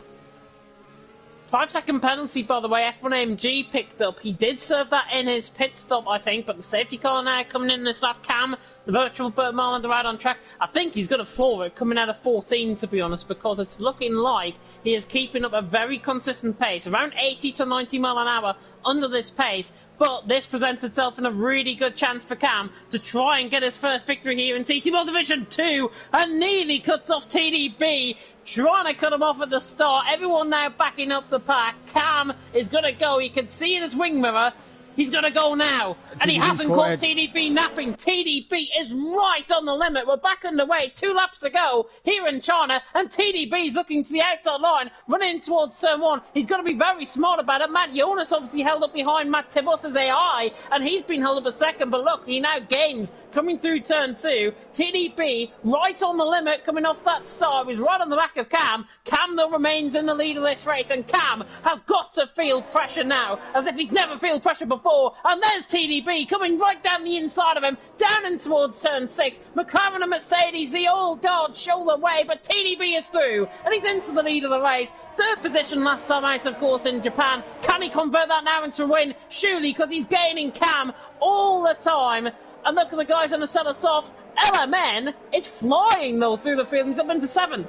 5-second penalty, by the way, F1AMG picked up. He did serve that in his pit stop, I think, but the safety car now coming in this lap. Cam, the virtual Burt Marlander out on track. I think he's going to floor it coming out of 14, to be honest, because it's looking like he is keeping up a very consistent pace, around 80 to 90 mile an hour under this pace. But this presents itself in a really good chance for Cam to try and get his first victory here in TTML Division 2, and nearly cuts off TDB, trying to cut him off at the start. Everyone now backing up the pack. Cam is going to go. You can see in his wing mirror, he's going to go now. And he hasn't caught TDB napping. TDB is right on the limit. We're back underway. 2 laps to go here in China. And TDB's looking to the outside line, running towards turn 1. He's got to be very smart about it. Matt Jonas obviously held up behind Matt Tibos' AI, and he's been held up a second. But look, he now gains coming through turn 2. TDB right on the limit, coming off that start. He's right on the back of Cam. Cam, though, remains in the lead of this race. And Cam has got to feel pressure now, as if he's never felt pressure before. And there's TDB coming right down the inside of him, down and towards turn 6. McLaren and Mercedes, the old guard, show the way, but TDB is through, and he's into the lead of the race. 3rd position last time out, of course, in Japan. Can he convert that now into a win? Surely, because he's gaining Cam all the time. And look at the guys on the set of softs. LMN is flying, though, through the field. He's up into 7th.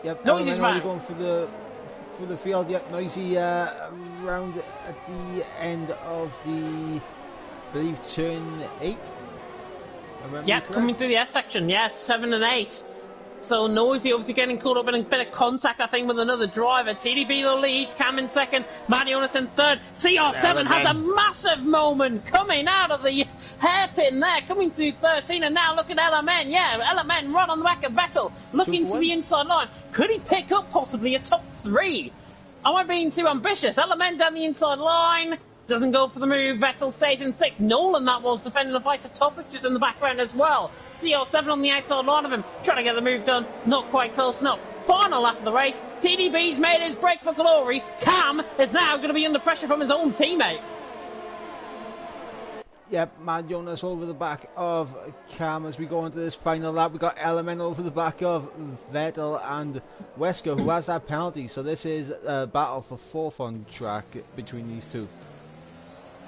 Yep, Noisy's LMN going for the field. Yep, Noisy around at the end of the, I believe, turn 8. Yep, coming through the S section. Yes, 7 and 8. So Noisy obviously getting caught up in a bit of contact, I think, with another driver. TDB the leads, Cam in second, Matt Jonas in third. CR7 has a massive moment coming out of the hairpin there, coming through 13, and now look at LMN. Yeah, LMN right on the back of Vettel, looking to the inside line. Could he pick up possibly a top 3? Am I being too ambitious? LMN down the inside line. Doesn't go for the move. Vettel stays in 6th. Nolan, that was, defending the Isotopic just in the background as well. CR7 on the outside line of him, trying to get the move done. Not quite close enough. Final lap of the race. TDB's made his break for glory. Cam is now going to be under pressure from his own teammate. Yep, Matt Jonas over the back of Cam as we go into this final lap. We got Element over the back of Vettel and Wesker, who has that penalty. So this is a battle for 4th on track between these two.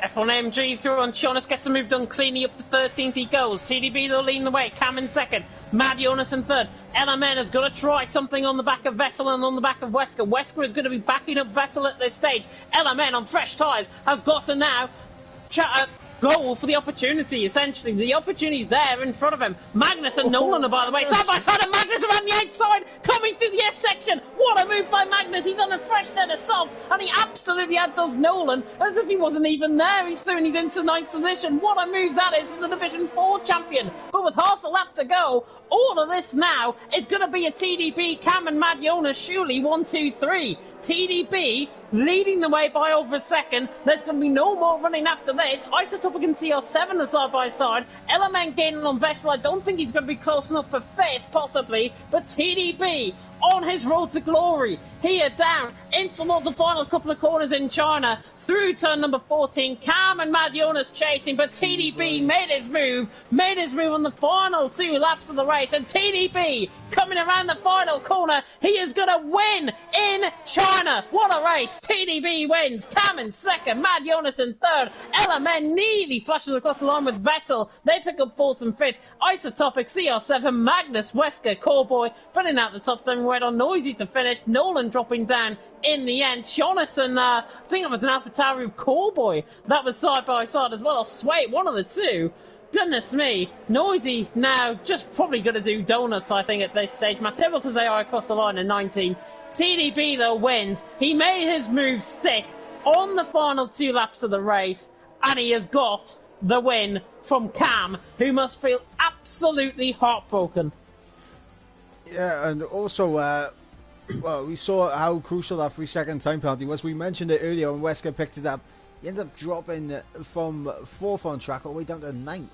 F1MG through on Jonas, gets a move done cleanly up to 13th he goes. TDB though leading the way, Cam in second, Mad Jonas in third. LMN has got to try something on the back of Vettel and on the back of Wesker. Wesker is going to be backing up Vettel at this stage. LMN on fresh tyres has got to now goal for the opportunity, essentially. The opportunity's there in front of him. Magnus and Nolan are, by the way, side by side, and Magnus around the outside, coming through the S section. What a move by Magnus. He's on a fresh set of softs, and he absolutely outdoes Nolan as if he wasn't even there. He's through and he's into 9th position. What a move that is for the Division 4 champion. But with half a lap to go, all of this now is going to be a TDB, Cam and Mad Jonas, surely 1, 2, 3. TDB leading the way by over a second. There's going to be no more running after this. Isotopic and CR7 are side by side. LMN gaining on Vettel. I don't think he's going to be close enough for 5th, possibly. But TDB on his road to glory. Here down into the final couple of corners in China. Through turn number 14. Cam and Mad Jonas chasing, but TDB made his move on the final 2 laps of the race. And TDB coming around the final corner. He is going to win in China. What a race. TDB wins. Cam in second. Mad Jonas in third. LMN nearly flashes across the line with Vettel. They pick up 4th and 5th. Isotopic, CR7, Magnus, Wesker, Cowboy filling out the top 10. Wait on Noisy to finish. Nolan dropping down in the end. Jonas and I think it was an AlphaTauri of Cowboy. That was side by side as well. I'll sway one of the two. Goodness me. Noisy now just probably going to do donuts, I think, at this stage. Mateo says AI across the line in 19. TDB, though, wins. He made his move stick on the final 2 laps of the race, and he has got the win from Cam, who must feel absolutely heartbroken. Yeah, and also, well, we saw how crucial that 3-second time penalty was. We mentioned it earlier when Wesker picked it up. He ended up dropping from 4th on track all the way down to 9th.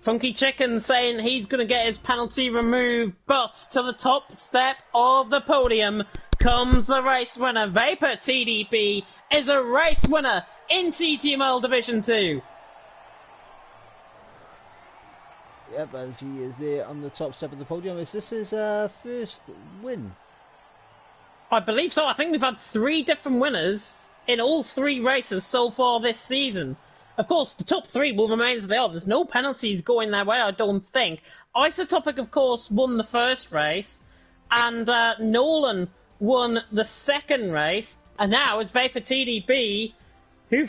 Funky Chicken saying he's going to get his penalty removed, but to the top step of the podium comes the race winner. Vapor TDB is a race winner in TTML Division 2. Yep, as he is there on the top step of the podium. Is this his first win? I believe so. I think we've had 3 different winners in all 3 races so far this season. Of course, the top 3 will remain as they are. There's no penalties going their way, I don't think. Isotopic, of course, won the first race, and Nolan won the second race, and now it's Vapor TDB, who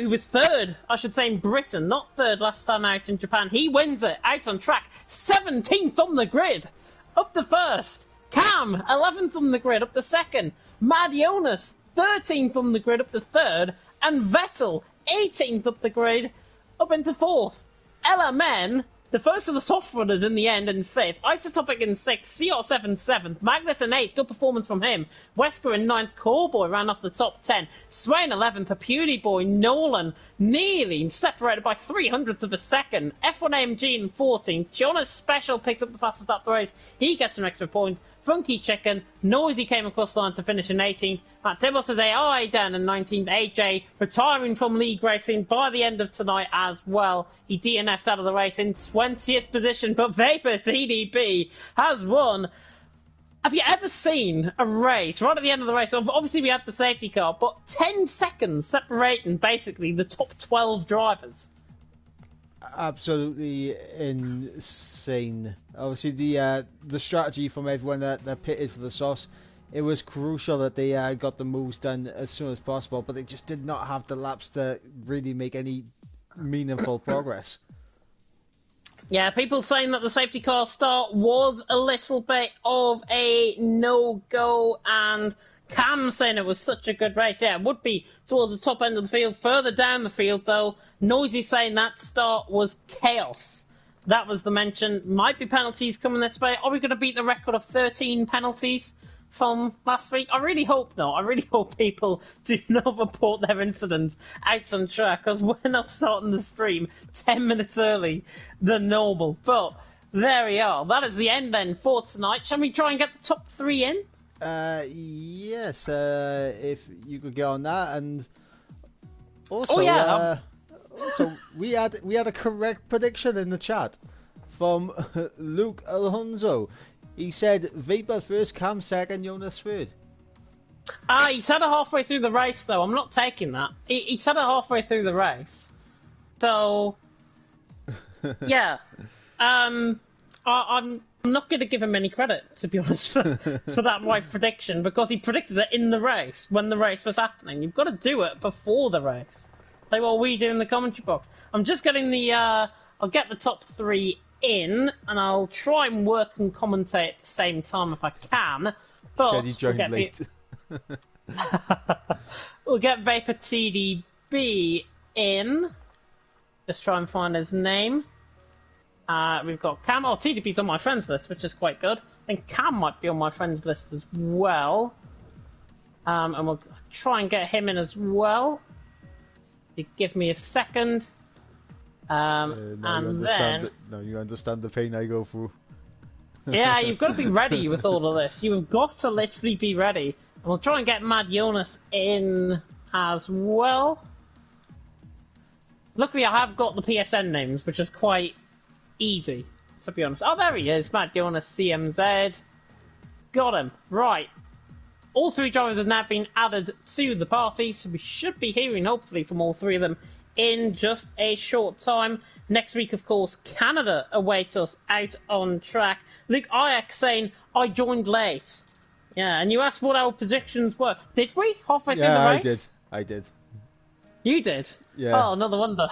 was 3rd, I should say, in Britain, not 3rd last time out in Japan. He wins it, out on track, 17th on the grid, up to 1st. Cam, 11th on the grid, up to 2nd. Mad Jonas, 13th on the grid, up to 3rd. And Vettel, 18th up the grid, up into 4th. LMN, the first of the soft runners in the end, in 5th. Isotopic in 6th. CR7 7th. Magnus in 8th. Good performance from him. Wesker in 9th. Cowboy ran off the top 10. Swain 11th. A Puny Boy. Nolan nearly separated by 300ths of a second. F1AMG in 14th. Jonas Special picks up the fastest lap of the race. He gets some extra points. Funky Chicken, Noisy came across the line to finish in 18th. Matt Tibbles says AI down in 19th. AJ retiring from league racing by the end of tonight as well. He DNFs out of the race in 20th position, but Vapor TDB has won. Have you ever seen a race, right at the end of the race, obviously we had the safety car, but 10 seconds separating basically the top 12 drivers? Absolutely insane. Obviously, the strategy from everyone that pitted for the softs, it was crucial that they got the moves done as soon as possible, but they just did not have the laps to really make any meaningful progress. Yeah, people saying that the safety car start was a little bit of a no-go, and Cam saying it was such a good race. Yeah, it would be towards the top end of the field. Further down the field, though, Noisy saying that start was chaos. That was the mention. Might be penalties coming this way. Are we going to beat the record of 13 penalties from last week? I really hope not. I really hope people do not report their incidents out on track, because we're not starting the stream 10 minutes early than normal. But there we are. That is the end then for tonight. Shall we try and get the top 3 in? Yes, if you could get on that. And also, also we had a correct prediction in the chat from Luke Alonso. He said Vapor first, Cam second, Jonas third. He said it halfway through the race, though. I'm not taking that. He said it halfway through the race. So, yeah. I'm not going to give him any credit, to be honest, for that right prediction, because he predicted it in the race, when the race was happening. You've got to do it before the race. Like what we do in the commentary box. I'm just getting the... I'll get the top 3 in, and I'll try and work and commentate at the same time if I can. But Shady joined late. We'll get Vapor TDB in. Just try and find his name. We've got Cam. Oh, TDB's on my friends list, which is quite good. I think Cam might be on my friends list as well. And we'll try and get him in as well. You give me a second. You understand the pain I go through. Yeah, you've got to be ready with all of this. You've got to literally be ready. And we'll try and get Mad Jonas in as well. Luckily, I have got the PSN names, which is quite easy, to be honest. Oh, there he is, Mad Jonas CMZ. Got him. Right. All 3 drivers have now been added to the party, so we should be hearing, hopefully, from all 3 of them in just a short time. Next week, of course, Canada awaits us out on track. Luke Ajax saying, I joined late. Yeah, and you asked what our predictions were. Did we? Halfway through the race? I did. You did? Yeah. Oh, no wonder.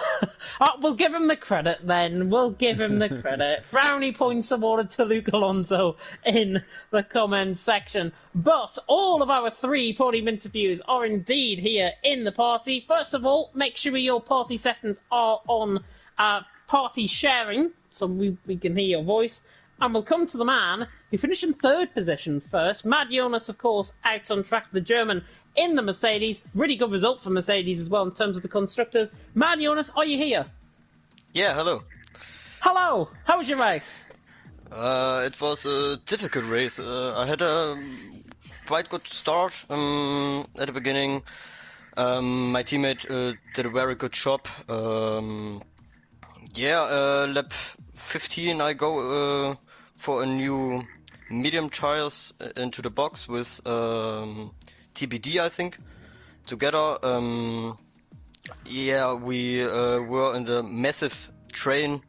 We'll give him the credit then. We'll give him the credit. Brownie points awarded to Luke Alonso in the comment section. But all of our 3 podium interviews are indeed here in the party. First of all, make sure your party settings are on party sharing, so we can hear your voice. And we'll come to the man who finished in 3rd position first. Mad Jonas, of course, out on track, the German in the Mercedes. Really good result for Mercedes as well in terms of the constructors. Mad Jonas, are you here? Yeah, hello. Hello! How was your race? It was a difficult race. I had a quite good start at the beginning. My teammate did a very good job. Lap 15 I go for a new medium tires into the box with TBD, I think, together. We were in the massive train,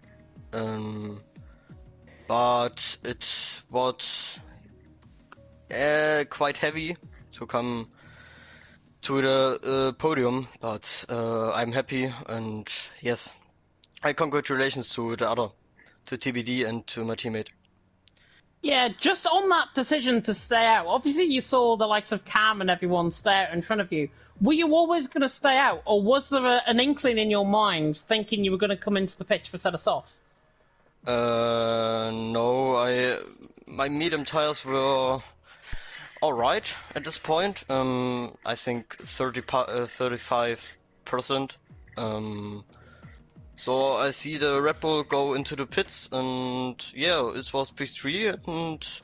but it was quite heavy to come to the podium, but I'm happy, and yes, congratulations to TBD and to my teammate. Yeah, just on that decision to stay out, obviously you saw the likes of Cam and everyone stay out in front of you. Were you always going to stay out, or was there an inkling in your mind thinking you were going to come into the pitch for a set of softs? No, my medium tires were alright at this point. I think 35%. So I see the Red Bull go into the pits, and yeah, it was P3 and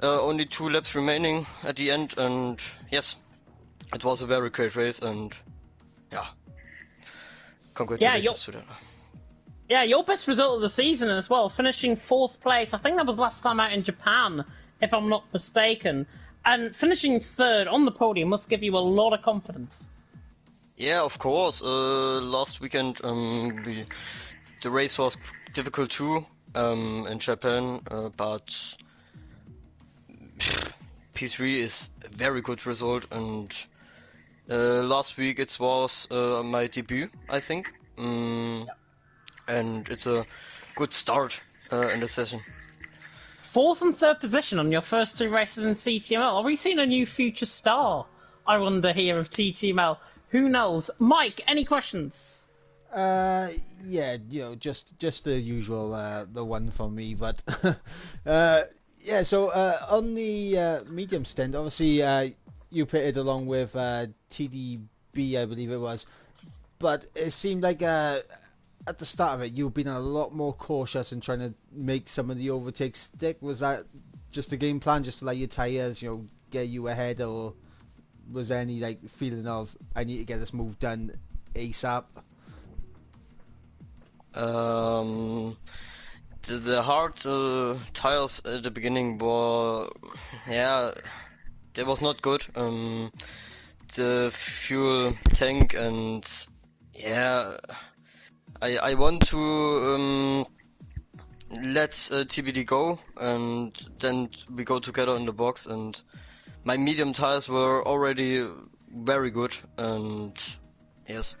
only 2 laps remaining at the end, and yes, it was a very great race, and yeah, congratulations to that. Yeah, your best result of the season as well, finishing 4th place. I think that was last time out in Japan, if I'm not mistaken. And finishing 3rd on the podium must give you a lot of confidence. Yeah, of course. Last weekend the race was difficult too in Japan, but P3 is a very good result, and last week it was my debut, I think. And it's a good start in the session. 4th and 3rd position on your first 2 races in TTML. Are we seeing a new future star, I wonder, here of TTML? Who knows? Mike, any questions? Yeah, just the usual, the one from me, but yeah. So on the medium stint, obviously you pitted along with TDB, I believe it was, but it seemed like at the start of it you've been a lot more cautious in trying to make some of the overtakes stick. Was that just a game plan, just to let your tires, get you ahead, or was there any feeling of I need to get this move done ASAP? The hard tires at the beginning were, they was not good. The fuel tank and I want to let TBD go and then we go together in the box, and my medium tires were already very good, and yes.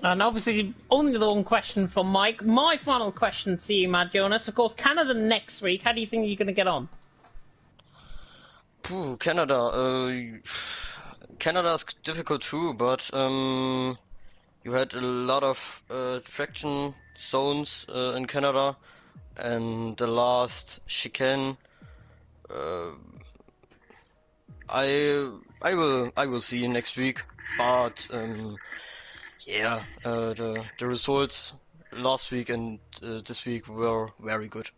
And obviously, only the one question from Mike. My final question to you, Mad Jonas. Of course, Canada next week. How do you think you're going to get on? Canada. Canada's difficult too, but you had a lot of traction zones in Canada, and the last chicane. I will see next week, but the results last week and this week were very good.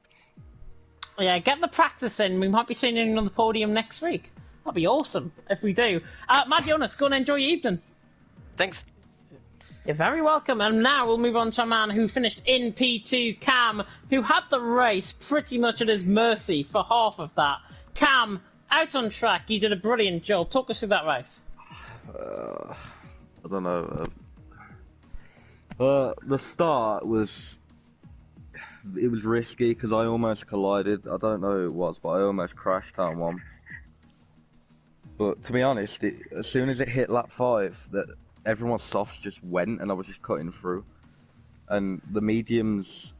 Yeah, get the practice in. We might be seeing you on the podium next week. That'd be awesome if we do. Mad Jonas, go and enjoy your evening. Thanks. You're very welcome. And now we'll move on to a man who finished in P2, Cam, who had the race pretty much at his mercy for half of that. Cam, out on track, you did a brilliant job. Talk us through that race. I don't know. The start was risky because I almost collided. I don't know who it was, but I almost crashed turn 1. But to be honest, as soon as it hit lap 5, that everyone's softs just went, and I was just cutting through. And the mediums,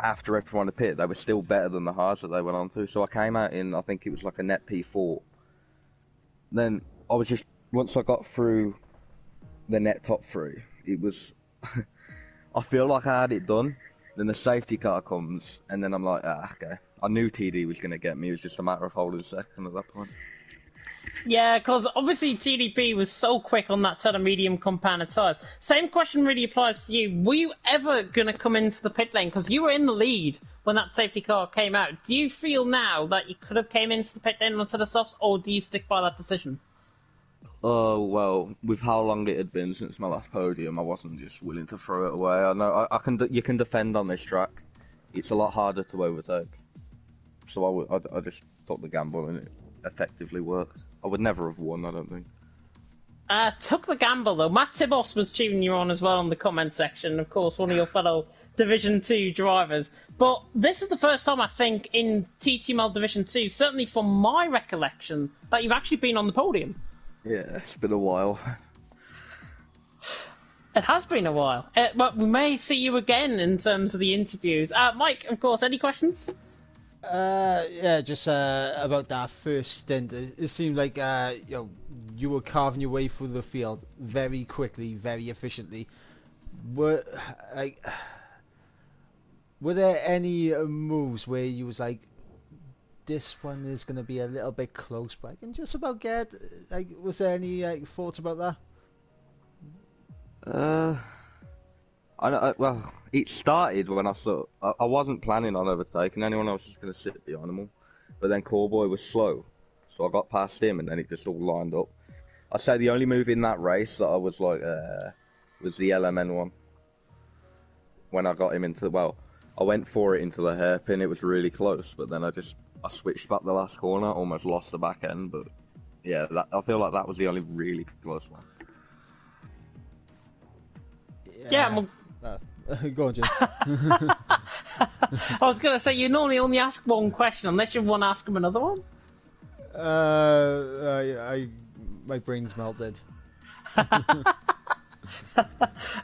after everyone had pit, they were still better than the hards that they went on to. So I came out in, I think it was like a net P4. Then I was just, once I got through the net top 3, it was, I feel like I had it done. Then the safety car comes, and then I'm like, okay. I knew TD was going to get me. It was just a matter of holding second at that point. Yeah, because obviously TDP was so quick on that set of medium compounded tyres. Same question really applies to you. Were you ever going to come into the pit lane? Because you were in the lead when that safety car came out. Do you feel now that you could have came into the pit lane onto the softs, or do you stick by that decision? Oh, well, with how long it had been since my last podium, I wasn't just willing to throw it away. I know you can defend on this track. It's a lot harder to overtake. So I just took the gamble, and it effectively worked. I would never have won, I don't think. Took the gamble, though. Matt Tibos was cheering you on as well in the comment section. Of course, one of your fellow Division 2 drivers. But this is the first time, I think, in TTML Division 2, certainly from my recollection, that you've actually been on the podium. Yeah, it's been a while. It has been a while. But we may see you again in terms of the interviews. Mike, of course, any questions? Yeah, just about that first stint. It seemed like you were carving your way through the field very quickly, very efficiently. Were there any moves where you was like, this one is going to be a little bit close, but I can just about get? Was there any thoughts about that? Well, it started when I wasn't planning on overtaking anyone. I was just going to sit behind them all. But then Callboy was slow, so I got past him, and then it just all lined up. I'd say the only move in that race that I was like, was the LMN one. When I got him I went for it into the hairpin. It was really close, but then I switched back the last corner, almost lost the back end. But yeah, I feel like that was the only really close one. Yeah, go on, Jim. I was going to say, you normally only ask one question, unless you want to ask him another one. My brain's melted.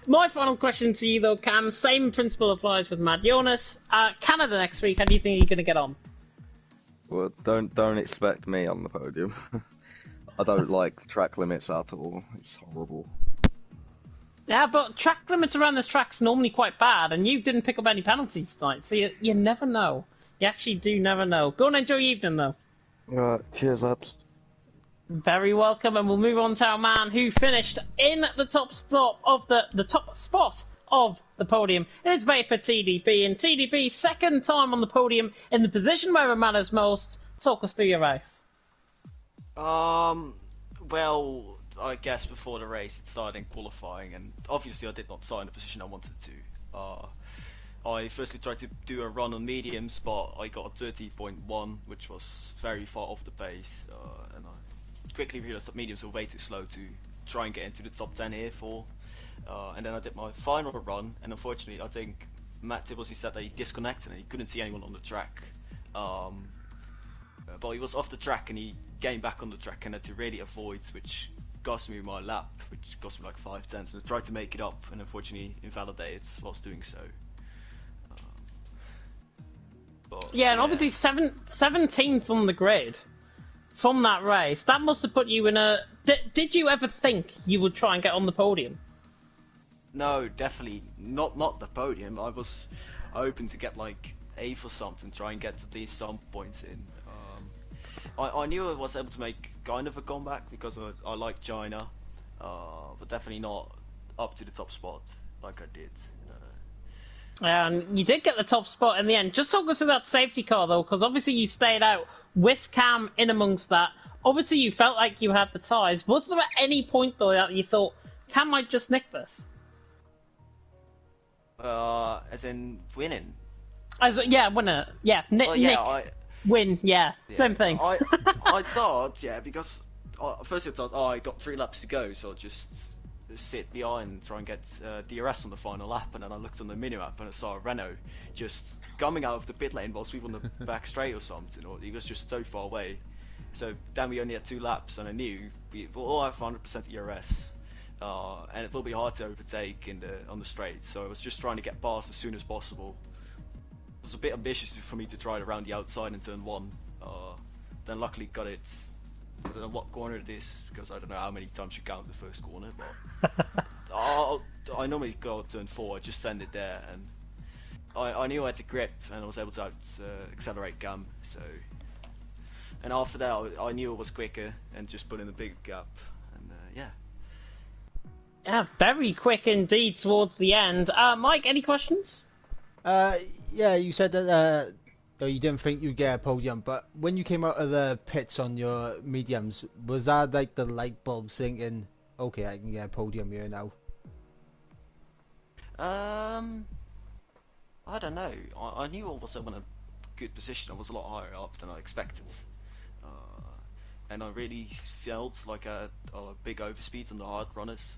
My final question to you, though, Cam, same principle applies with Mad Jonas. Canada next week, how do you think you're going to get on? Well, don't expect me on the podium. I don't like track limits at all. It's horrible. Yeah, but track limits around this track's normally quite bad, and you didn't pick up any penalties tonight, so you never know. You actually do never know. Go and enjoy your evening, though. Alright, cheers, lads. Very welcome, and we'll move on to our man who finished in the top spot of the top spot of the podium. It's Vapor TDB, and TDB second time on the podium in the position where it matters most. Talk us through your race. Well, I guess before the race it started in qualifying, and obviously I did not start in the position I wanted to. I firstly tried to do a run on mediums, but I got a 30.1, which was very far off the pace, and I quickly realised that mediums were way too slow to try and get into the top 10 here for. And then I did my final run, and unfortunately I think Matt Tibbles, he said that he disconnected and he couldn't see anyone on the track. But he was off the track and he came back on the track and had to really avoid, which cost me my lap, which cost me like 5 tenths, and I tried to make it up and unfortunately invalidated whilst doing so. Yeah, and obviously 17th on the grid from that race. That must have put you in a... Did you ever think you would try and get on the podium? No, definitely not the podium. I was hoping to get like 8th or something, try and get at least some points in. I knew I was able to make kind of a comeback because I like China, but definitely not up to the top spot like I did. And you did get the top spot in the end. Just talk us about that safety car, though, because obviously you stayed out with Cam in amongst that. Obviously you felt like you had the ties. Was there at any point, though, that you thought, Cam might just nick this? As in winning? Winner. Yeah, Nick. Win, yeah. Same thing. I thought, because first I thought, I got 3 laps to go, so I'll just sit behind and try and get DRS on the final lap, and then I looked on the minimap and I saw Renault just coming out of the pit lane whilst we were on the back straight or something, or he was just so far away. So then we only had 2 laps, and I knew we will all have 100% DRS, and it will be hard to overtake on the straight, so I was just trying to get past as soon as possible. It was a bit ambitious for me to try it around the outside in turn 1, then luckily got it. I don't know what corner it is, because I don't know how many times you count the first corner, but I normally go turn 4, I just send it there, and I knew I had to grip, and I was able to accelerate Cam, so... And after that, I knew it was quicker, and just put in a big gap, and yeah. Yeah, very quick indeed towards the end. Mike, any questions? Yeah, you said that you didn't think you'd get a podium, but when you came out of the pits on your mediums, was that like the light bulbs thinking, okay, I can get a podium here now? I don't know. I knew I was in a good position. I was a lot higher up than I expected. And I really felt like a big overspeed on the hard runners,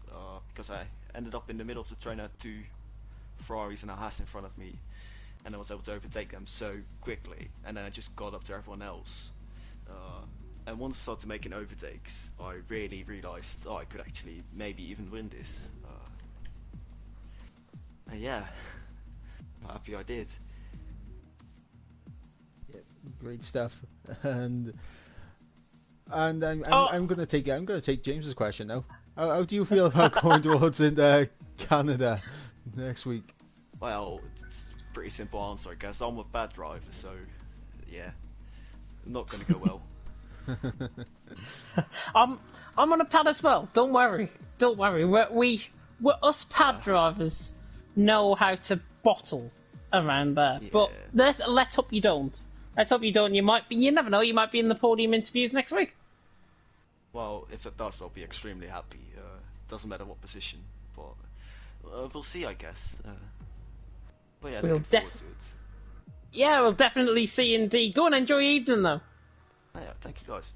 because I ended up in the middle of the train, had 2 Ferraris and a Haas in front of me, and I was able to overtake them so quickly, and then I just got up to everyone else. And once I started making overtakes, I really realised, I could actually maybe even win this. And yeah, I'm happy I did. Yeah, great stuff. And I'm gonna take James's question now. How do you feel about going towards Canada next week? Well, it's a pretty simple answer, I guess. I'm a bad driver, so yeah, not gonna go well. I'm on a pad as well. Don't worry. We're us pad drivers know how to bottle around there. Yeah. But let's hope you don't. Let's hope you don't. You never know. You might be in the podium interviews next week. Well, if it does, I'll be extremely happy. Doesn't matter what position, but we'll see, I guess. But yeah, looking forward to it. Yeah, we'll definitely see indeed. Go and enjoy your evening, though. Yeah, thank you guys.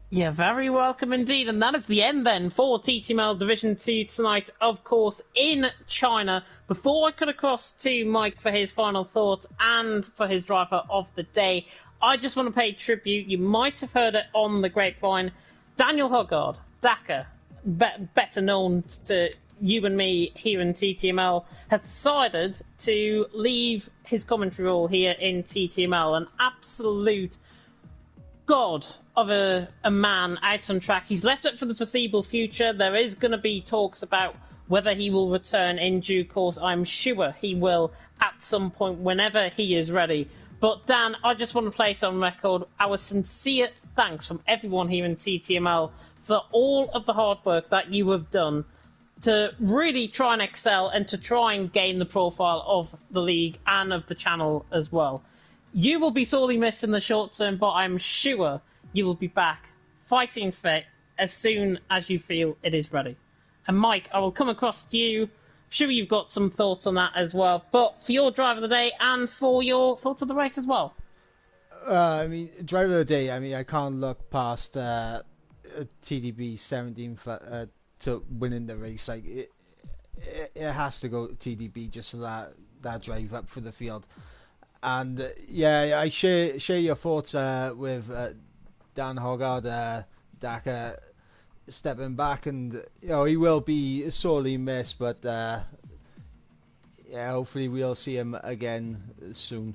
Yeah, very welcome indeed. And that is the end then for TTML Division 2 tonight, of course, in China. Before I cut across to Mike for his final thoughts and for his driver of the day, I just want to pay tribute. You might have heard it on the grapevine. Daniel Hoggard, Dakar, better known to you and me here in TTML, has decided to leave his commentary role here in TTML. An absolute god of a man out on track. He's left it for the foreseeable future. There is going to be talks about whether he will return in due course. I'm sure he will at some point whenever he is ready. But Dan, I just want to place on record our sincere thanks from everyone here in TTML for all of the hard work that you have done to really try and excel and to try and gain the profile of the league and of the channel as well. You will be sorely missed in the short term, but I'm sure you will be back fighting fit as soon as you feel it is ready. And Mike, I will come across to you. Sure, you've got some thoughts on that as well. But for your drive of the day and for your thoughts of the race as well. I mean, drive of the day. I mean, I can't look past TDB 17 for, to winning the race. Like it has to go TDB just for that drive up for the field. And yeah, I share your thoughts with Dan Hoggard, Daka stepping back, and he will be sorely missed, but yeah, hopefully we'll see him again soon.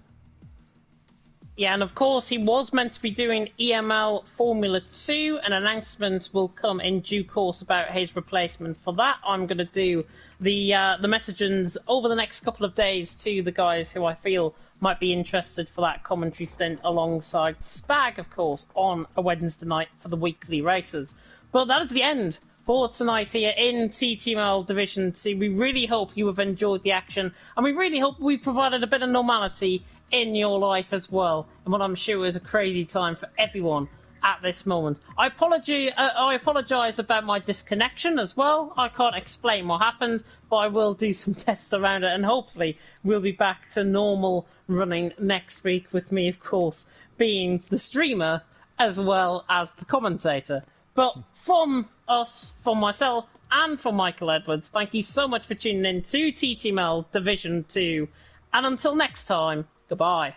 Yeah, and of course he was meant to be doing EML Formula 2. An announcement will come in due course about his replacement. For that, I'm going to do the messages over the next couple of days to the guys who I feel might be interested for that commentary stint alongside Spag, of course, on a Wednesday night for the weekly races. But that is the end for tonight here in TTML Division 2. We really hope you have enjoyed the action, and we really hope we've provided a bit of normality in your life as well, and what I'm sure is a crazy time for everyone at this moment. I apologise about my disconnection as well. I can't explain what happened, but I will do some tests around it, and hopefully we'll be back to normal running next week, with me, of course, being the streamer as well as the commentator. But from us, from myself, and from Michael Edwards, thank you so much for tuning in to TTML Division 2, and until next time, goodbye.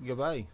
Goodbye.